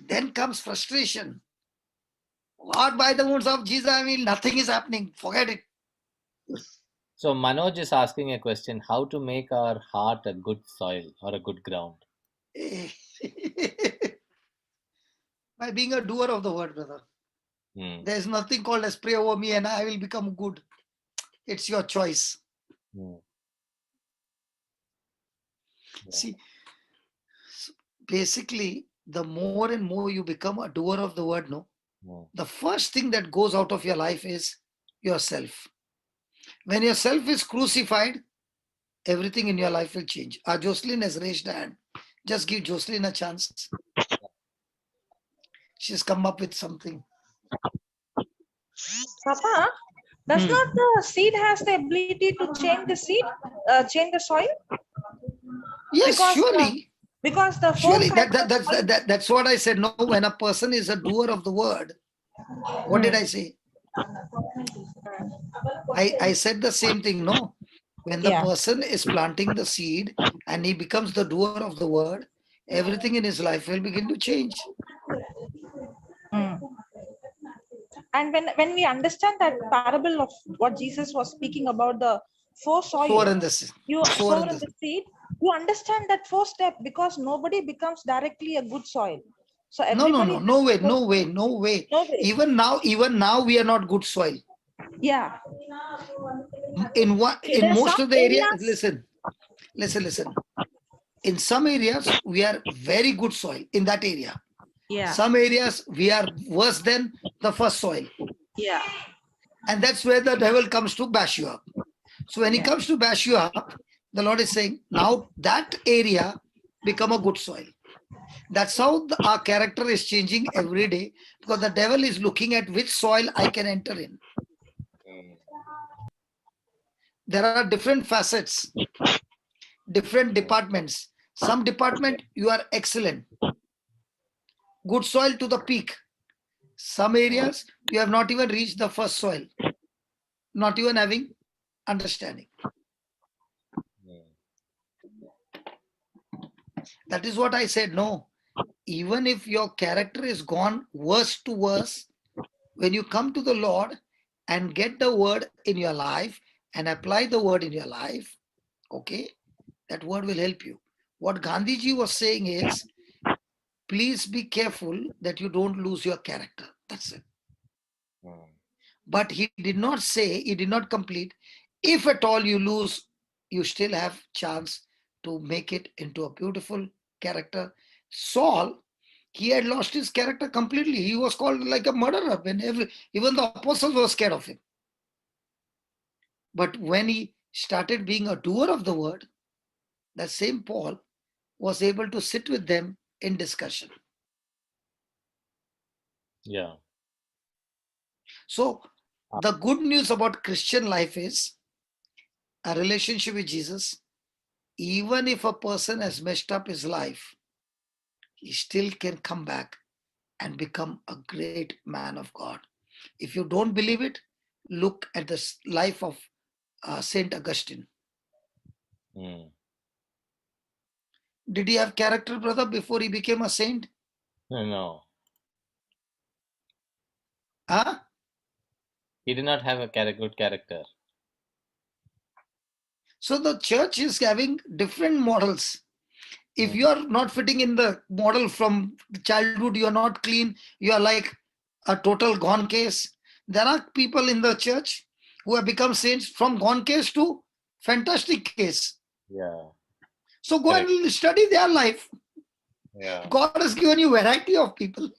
[SPEAKER 2] Then comes frustration. Lord, by the wounds of Jesus, I'm healed. Nothing is happening. Forget it.
[SPEAKER 1] So Manoj is asking a question: how to make our heart a good soil or a good ground?
[SPEAKER 2] By being a doer of the word, brother. There is nothing called as pray over me and I will become good. It's your choice. See, basically, the more and more you become a doer of the word, the first thing that goes out of your life is yourself. When yourself is crucified, everything in your life will change. Jocelyn has raised her hand. Just give Jocelyn a chance. She's come up with something.
[SPEAKER 7] Papa, does not the seed has the ability to change the seed, change the soil?
[SPEAKER 2] Yes,
[SPEAKER 7] because,
[SPEAKER 2] surely.
[SPEAKER 7] Because the
[SPEAKER 2] surely that's what I said. No, when a person is a doer of the word, what did I say? I said the same thing. No, when the person is planting the seed and he becomes the doer of the word, everything in his life will begin to change.
[SPEAKER 7] And when we understand that parable of what Jesus was speaking about, the four soil,
[SPEAKER 2] sower and the seed,
[SPEAKER 7] you understand that first step, because nobody becomes directly a good soil. So
[SPEAKER 2] no way. Even now we are not good soil.
[SPEAKER 7] Yeah.
[SPEAKER 2] In most of the areas, listen. In some areas we are very good soil in that area.
[SPEAKER 7] Yeah.
[SPEAKER 2] Some areas we are worse than the first soil.
[SPEAKER 7] Yeah.
[SPEAKER 2] And that's where the devil comes to bash you up. So when he comes to bash you up, the Lord is saying, now that area become a good soil. That's how our character is changing every day, because the devil is looking at which soil I can enter in. There are different facets, different departments. Some department you are excellent, good soil to the peak. Some areas you have not even reached the first soil, not even having understanding. That is what I said. No, even if your character is gone worse to worse, when you come to the Lord and get the word in your life and apply the word in your life, okay, that word will help you. What Gandhiji was saying is, please be careful that you don't lose your character. That's it. But he did not say, he did not complete, if at all you lose, you still have chance to make it into a beautiful character. Saul, he had lost his character completely. He was called like a murderer when even the apostles were scared of him. But when he started being a doer of the word, that same Paul was able to sit with them in discussion.
[SPEAKER 1] Yeah.
[SPEAKER 2] So the good news about Christian life is a relationship with Jesus. Even if a person has messed up his life, he still can come back and become a great man of God. If you don't believe it, look at the life of Saint Augustine. Did he have character, brother, before he became a saint?
[SPEAKER 1] No.
[SPEAKER 2] Huh?
[SPEAKER 1] He did not have a good character.
[SPEAKER 2] So the church is having different models. If you are not fitting in the model from childhood, you are not clean, you are like a total gone case. There are people in the church who have become saints from gone case to fantastic case.
[SPEAKER 1] Yeah.
[SPEAKER 2] So go and study their life.
[SPEAKER 1] Yeah.
[SPEAKER 2] God has given you variety of people.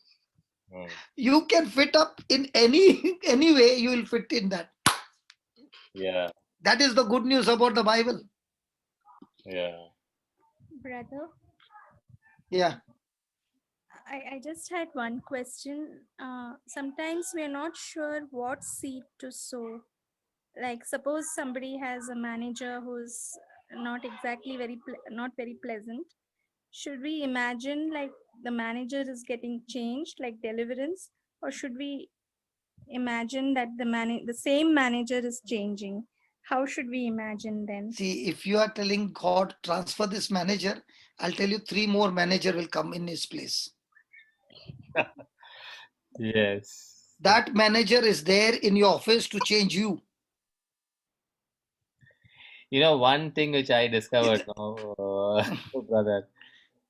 [SPEAKER 2] You can fit up in any way, you will fit in that.
[SPEAKER 1] Yeah.
[SPEAKER 2] That is the good news about the Bible.
[SPEAKER 1] Yeah.
[SPEAKER 8] Brother,
[SPEAKER 2] Yeah.
[SPEAKER 8] I just had one question. Sometimes we're not sure what seed to sow. Like suppose somebody has a manager who's not exactly not very pleasant. Should we imagine like the manager is getting changed, like deliverance, or should we imagine that the same manager is changing? How should we imagine then?
[SPEAKER 2] See, if you are telling God, transfer this manager, I'll tell you 3 more manager will come in his place.
[SPEAKER 1] Yes.
[SPEAKER 2] That manager is there in your office to change you.
[SPEAKER 1] You know, one thing which I discovered now, brother,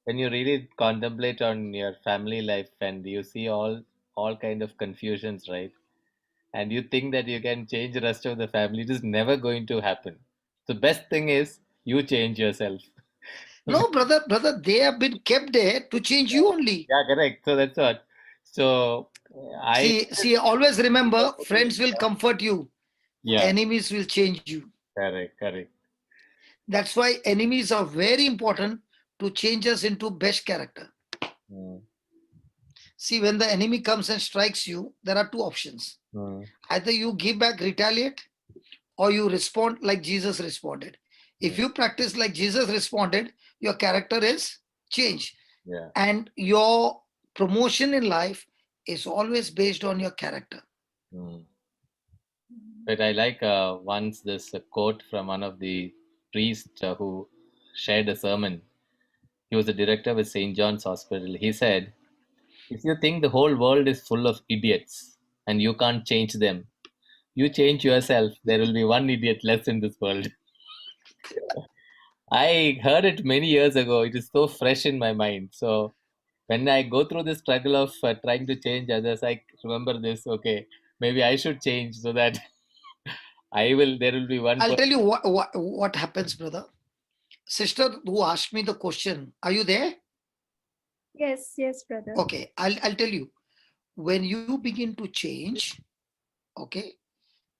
[SPEAKER 1] when you really contemplate on your family life and you see all kind of confusions, right? And you think that you can change the rest of the family, it is never going to happen. The best thing is you change yourself.
[SPEAKER 2] No, brother, they have been kept there to change you only.
[SPEAKER 1] Yeah, correct. So that's what. So I
[SPEAKER 2] See, always remember, friends will comfort you.
[SPEAKER 1] yeah,
[SPEAKER 2] Enemies will change you.
[SPEAKER 1] correct.
[SPEAKER 2] That's why enemies are very important to change us into best character.
[SPEAKER 1] Mm,
[SPEAKER 2] See, when the enemy comes and strikes you, there are 2 options. Either you give back, retaliate, or you respond like Jesus responded. If you practice like Jesus responded, your character is changed.
[SPEAKER 1] yeah.
[SPEAKER 2] And your promotion in life is always based on your character.
[SPEAKER 1] Mm. But I like once this quote from one of the priests who shared a sermon. He was a director with St. John's Hospital. He said, if you think the whole world is full of idiots and you can't change them, you change yourself. There will be one idiot less in this world. I heard it many years ago. It is so fresh in my mind. So when I go through the struggle of trying to change others, I remember this. Okay, maybe I should change so that there will be one
[SPEAKER 2] I'll
[SPEAKER 1] person.
[SPEAKER 2] tell you what happens, brother. Sister who asked me the question, are you there?
[SPEAKER 8] Yes, brother.
[SPEAKER 2] Okay, I'll tell you. When you begin to change, okay,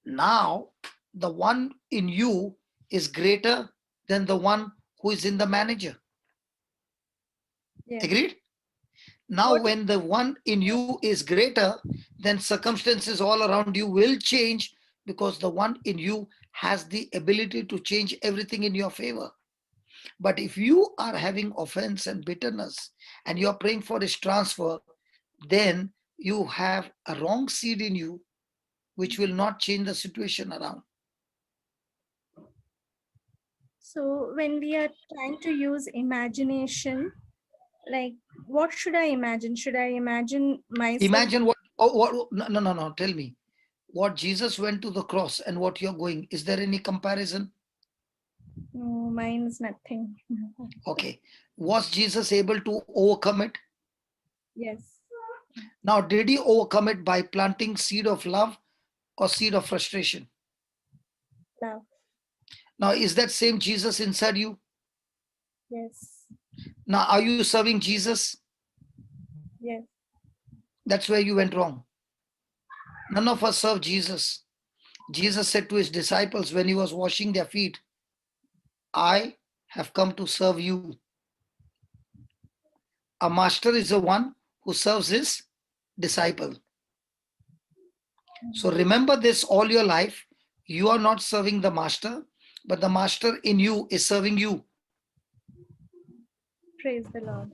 [SPEAKER 2] now the one in you is greater than the one who is in the manager.
[SPEAKER 8] Yeah.
[SPEAKER 2] Agreed? Now, when the one in you is greater, then circumstances all around you will change because the one in you has the ability to change everything in your favor. But if you are having offense and bitterness and you are praying for his transfer, then you have a wrong seed in you, which will not change the situation around.
[SPEAKER 8] So when we are trying to use imagination, like what should I imagine? Should I imagine myself?
[SPEAKER 2] Imagine what no, tell me. What Jesus went to the cross and what you're going, is there any comparison?
[SPEAKER 8] No, mine is nothing.
[SPEAKER 2] Okay. Was Jesus able to overcome it?
[SPEAKER 8] Yes.
[SPEAKER 2] Now, did he overcome it by planting seed of love or seed of frustration?
[SPEAKER 8] Love.
[SPEAKER 2] Now, is that same Jesus inside you?
[SPEAKER 8] Yes.
[SPEAKER 2] Now, are you serving Jesus?
[SPEAKER 8] Yes.
[SPEAKER 2] That's where you went wrong. None of us serve Jesus. Jesus said to his disciples when he was washing their feet, I have come to serve you. A master is the one who serves his disciple. So remember this all your life. You are not serving the master, but the master in you is serving you.
[SPEAKER 8] Praise the Lord.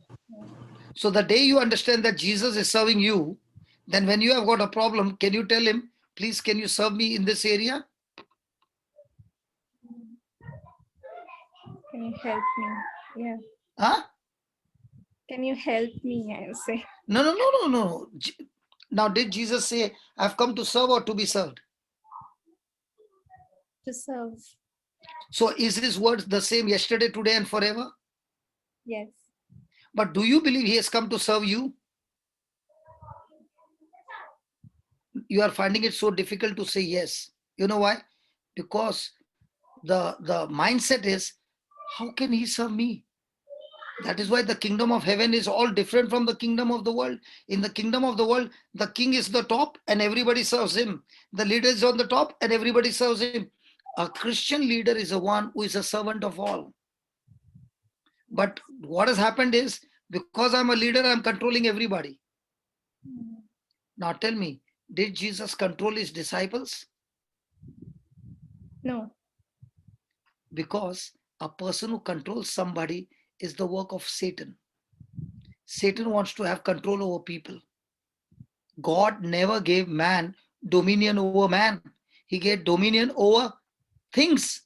[SPEAKER 2] So the day you understand that Jesus is serving you, then when you have got a problem, can you tell him, please, can you serve me in this area?
[SPEAKER 8] Can you help me? Yeah.
[SPEAKER 2] Huh?
[SPEAKER 8] Can you help me? I will say.
[SPEAKER 2] No. Now, did Jesus say, I've come to serve or to be served?
[SPEAKER 8] To serve.
[SPEAKER 2] So is his words the same yesterday, today, and forever?
[SPEAKER 8] Yes.
[SPEAKER 2] But do you believe he has come to serve you? You are finding it so difficult to say yes. You know why? Because the mindset is, how can he serve me? That is why the kingdom of heaven is all different from the kingdom of the world. In the kingdom of the world, the king is the top and everybody serves him. The leader is on the top and everybody serves him. A Christian leader is the one who is a servant of all. But what has happened is, because I'm a leader, I'm controlling everybody. Now tell me, did Jesus control his disciples?
[SPEAKER 8] No.
[SPEAKER 2] Because a person who controls somebody is the work of Satan. Satan wants to have control over people. God never gave man dominion over man. He gave dominion over things.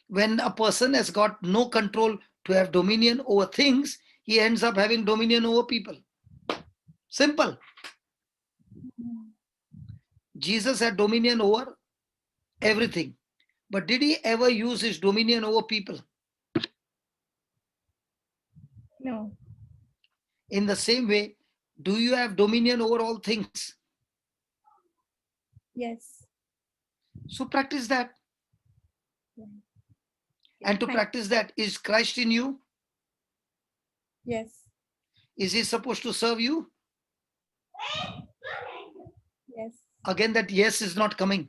[SPEAKER 2] When a person has got no control to have dominion over things, he ends up having dominion over people. Simple. Jesus had dominion over everything. But did he ever use his dominion over people?
[SPEAKER 8] No.
[SPEAKER 2] In the same way, do you have dominion over all things?
[SPEAKER 8] Yes.
[SPEAKER 2] So practice that. And to
[SPEAKER 8] Thank-
[SPEAKER 2] practice that, is Christ in you?
[SPEAKER 8] Yes.
[SPEAKER 2] Is he supposed to serve you?
[SPEAKER 8] Yes.
[SPEAKER 2] Again, that yes is not coming.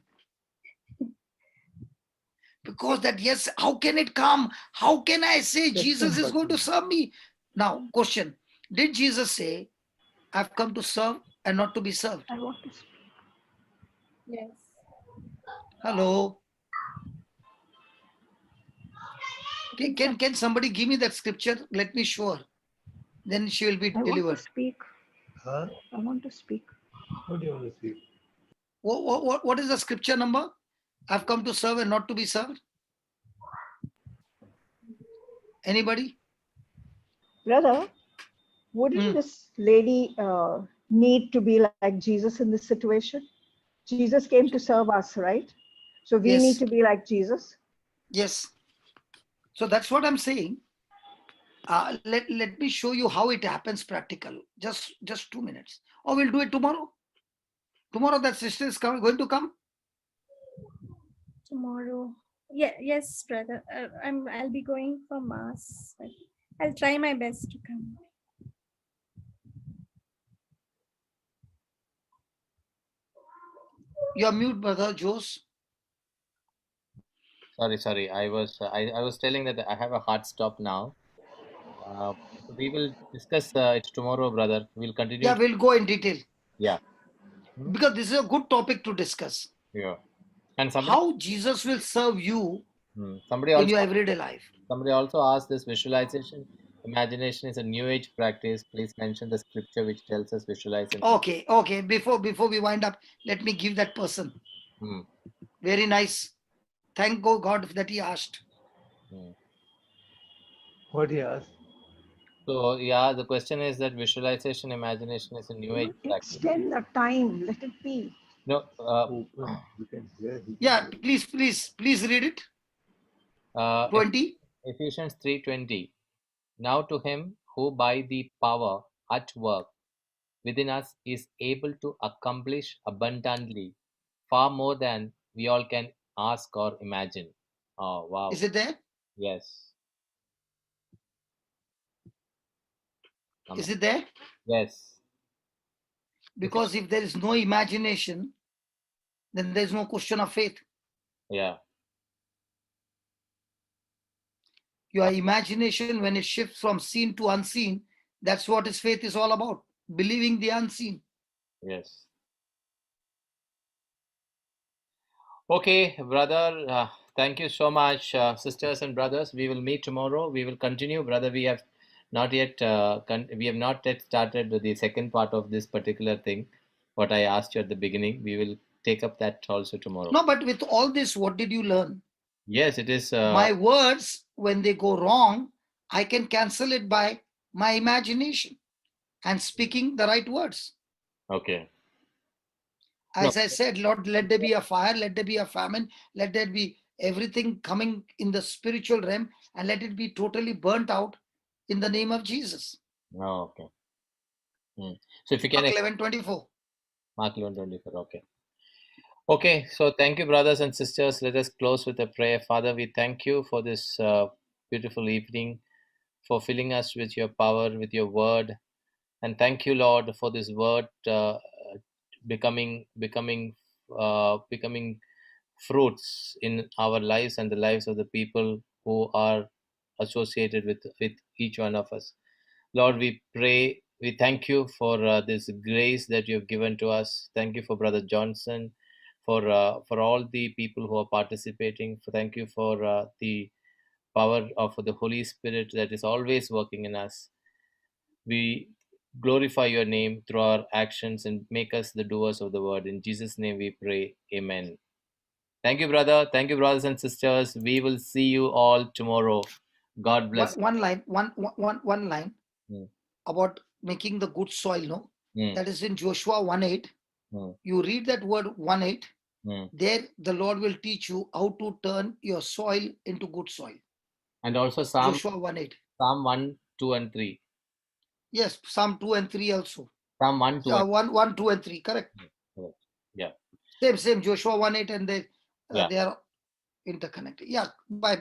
[SPEAKER 2] Because that yes, how can it come? How can I say Jesus is going to serve me? Now, question, did Jesus say, I've come to serve and not to be served?
[SPEAKER 7] I want to speak.
[SPEAKER 8] Yes.
[SPEAKER 2] Hello? Can somebody give me that scripture? Let me show her. Then she will be
[SPEAKER 7] I want to
[SPEAKER 2] delivered.
[SPEAKER 7] speak.
[SPEAKER 3] Huh?
[SPEAKER 7] I want to speak.
[SPEAKER 3] What do you want to speak?
[SPEAKER 2] What is the scripture number? I've come to serve and not to be served. Anybody?
[SPEAKER 7] Brother, wouldn't this lady need to be like Jesus in this situation? Jesus came to serve us, right? So we
[SPEAKER 2] Yes.
[SPEAKER 7] need to be like Jesus.
[SPEAKER 2] Yes. So that's what I'm saying. Let me show you how it happens practical. Just 2 minutes. Or we'll do it tomorrow. Tomorrow that sister is going to come.
[SPEAKER 8] Tomorrow. Yeah. Yes, brother. I'll be going for mass. But I'll try my best to come.
[SPEAKER 2] You're mute, brother Jose.
[SPEAKER 1] Sorry. I was telling that I have a hard stop now. We will discuss it tomorrow, brother. We'll continue.
[SPEAKER 2] Yeah, we'll go in detail.
[SPEAKER 1] Yeah.
[SPEAKER 2] Because this is a good topic to discuss.
[SPEAKER 1] Yeah. And somebody,
[SPEAKER 2] How Jesus will serve you
[SPEAKER 1] somebody
[SPEAKER 2] in
[SPEAKER 1] also
[SPEAKER 2] your everyday life.
[SPEAKER 1] somebody also asked, this visualization imagination is a new age practice. Please mention the scripture which tells us visualization.
[SPEAKER 2] Okay. Before we wind up, let me give that person. Very nice. Thank God that he asked.
[SPEAKER 3] What he asked?
[SPEAKER 1] So yeah, the question is that visualization imagination is a new age practice.
[SPEAKER 7] Extend the time. Let it be.
[SPEAKER 1] No.
[SPEAKER 3] You can hear.
[SPEAKER 2] Yeah, please read it. 20.
[SPEAKER 1] Ephesians 3:20. Now to him who by the power at work within us is able to accomplish abundantly, far more than we all can ask or imagine. Oh wow.
[SPEAKER 2] Is it there?
[SPEAKER 1] Yes.
[SPEAKER 2] Is it there?
[SPEAKER 1] Yes.
[SPEAKER 2] Because if there is no imagination, then there is no question of faith.
[SPEAKER 1] Yeah.
[SPEAKER 2] Your imagination, when it shifts from seen to unseen, that's what his faith is all about. Believing the unseen.
[SPEAKER 1] Yes. Okay, brother. Thank you so much, sisters and brothers. We will meet tomorrow. We will continue, brother. We have not yet started the second part of this particular thing. What I asked you at the beginning, we will take up that also tomorrow.
[SPEAKER 2] No, but with all this, what did you learn?
[SPEAKER 1] Yes, it is.
[SPEAKER 2] My words, when they go wrong, I can cancel it by my imagination and speaking the right words.
[SPEAKER 1] Okay.
[SPEAKER 2] As I said, Lord, let there be a fire, let there be a famine, let there be everything coming in the spiritual realm, and let it be totally burnt out in the name of Jesus.
[SPEAKER 1] Oh, okay. So if you can.
[SPEAKER 2] Mark 11:24.
[SPEAKER 1] Mark 11:24. Okay. Okay. So thank you, brothers and sisters. Let us close with a prayer. Father, we thank you for this beautiful evening. for filling us with your power, with your word. And thank you, Lord, for this word becoming fruits in our lives and the lives of the people who are associated with each one of us. Lord, we pray, we thank you for this grace that you have given to us. Thank you for Brother Johnson, for all the people who are participating. Thank you for the power of the Holy Spirit that is always working in us. We glorify your name through our actions and make us the doers of the word. In Jesus' name we pray. Amen. Thank you, brother. Thank you, brothers and sisters. We will see you all tomorrow. God bless.
[SPEAKER 2] One line
[SPEAKER 1] Mm.
[SPEAKER 2] about making the good soil, no?
[SPEAKER 1] Mm.
[SPEAKER 2] That is in Joshua 1:8.
[SPEAKER 1] Mm.
[SPEAKER 2] You read that word 1:8.
[SPEAKER 1] Mm.
[SPEAKER 2] There the Lord will teach you how to turn your soil into good soil.
[SPEAKER 1] And also Psalm
[SPEAKER 2] Joshua 1:8.
[SPEAKER 1] Psalm 1, 2, and 3.
[SPEAKER 2] Yes, Psalm 2 and 3 also.
[SPEAKER 1] Psalm 1, 2, and
[SPEAKER 2] 1, 2 and 3, correct.
[SPEAKER 1] yeah.
[SPEAKER 2] Same, Joshua 1:8, and they
[SPEAKER 1] Yeah.
[SPEAKER 2] are interconnected. Yeah, bye.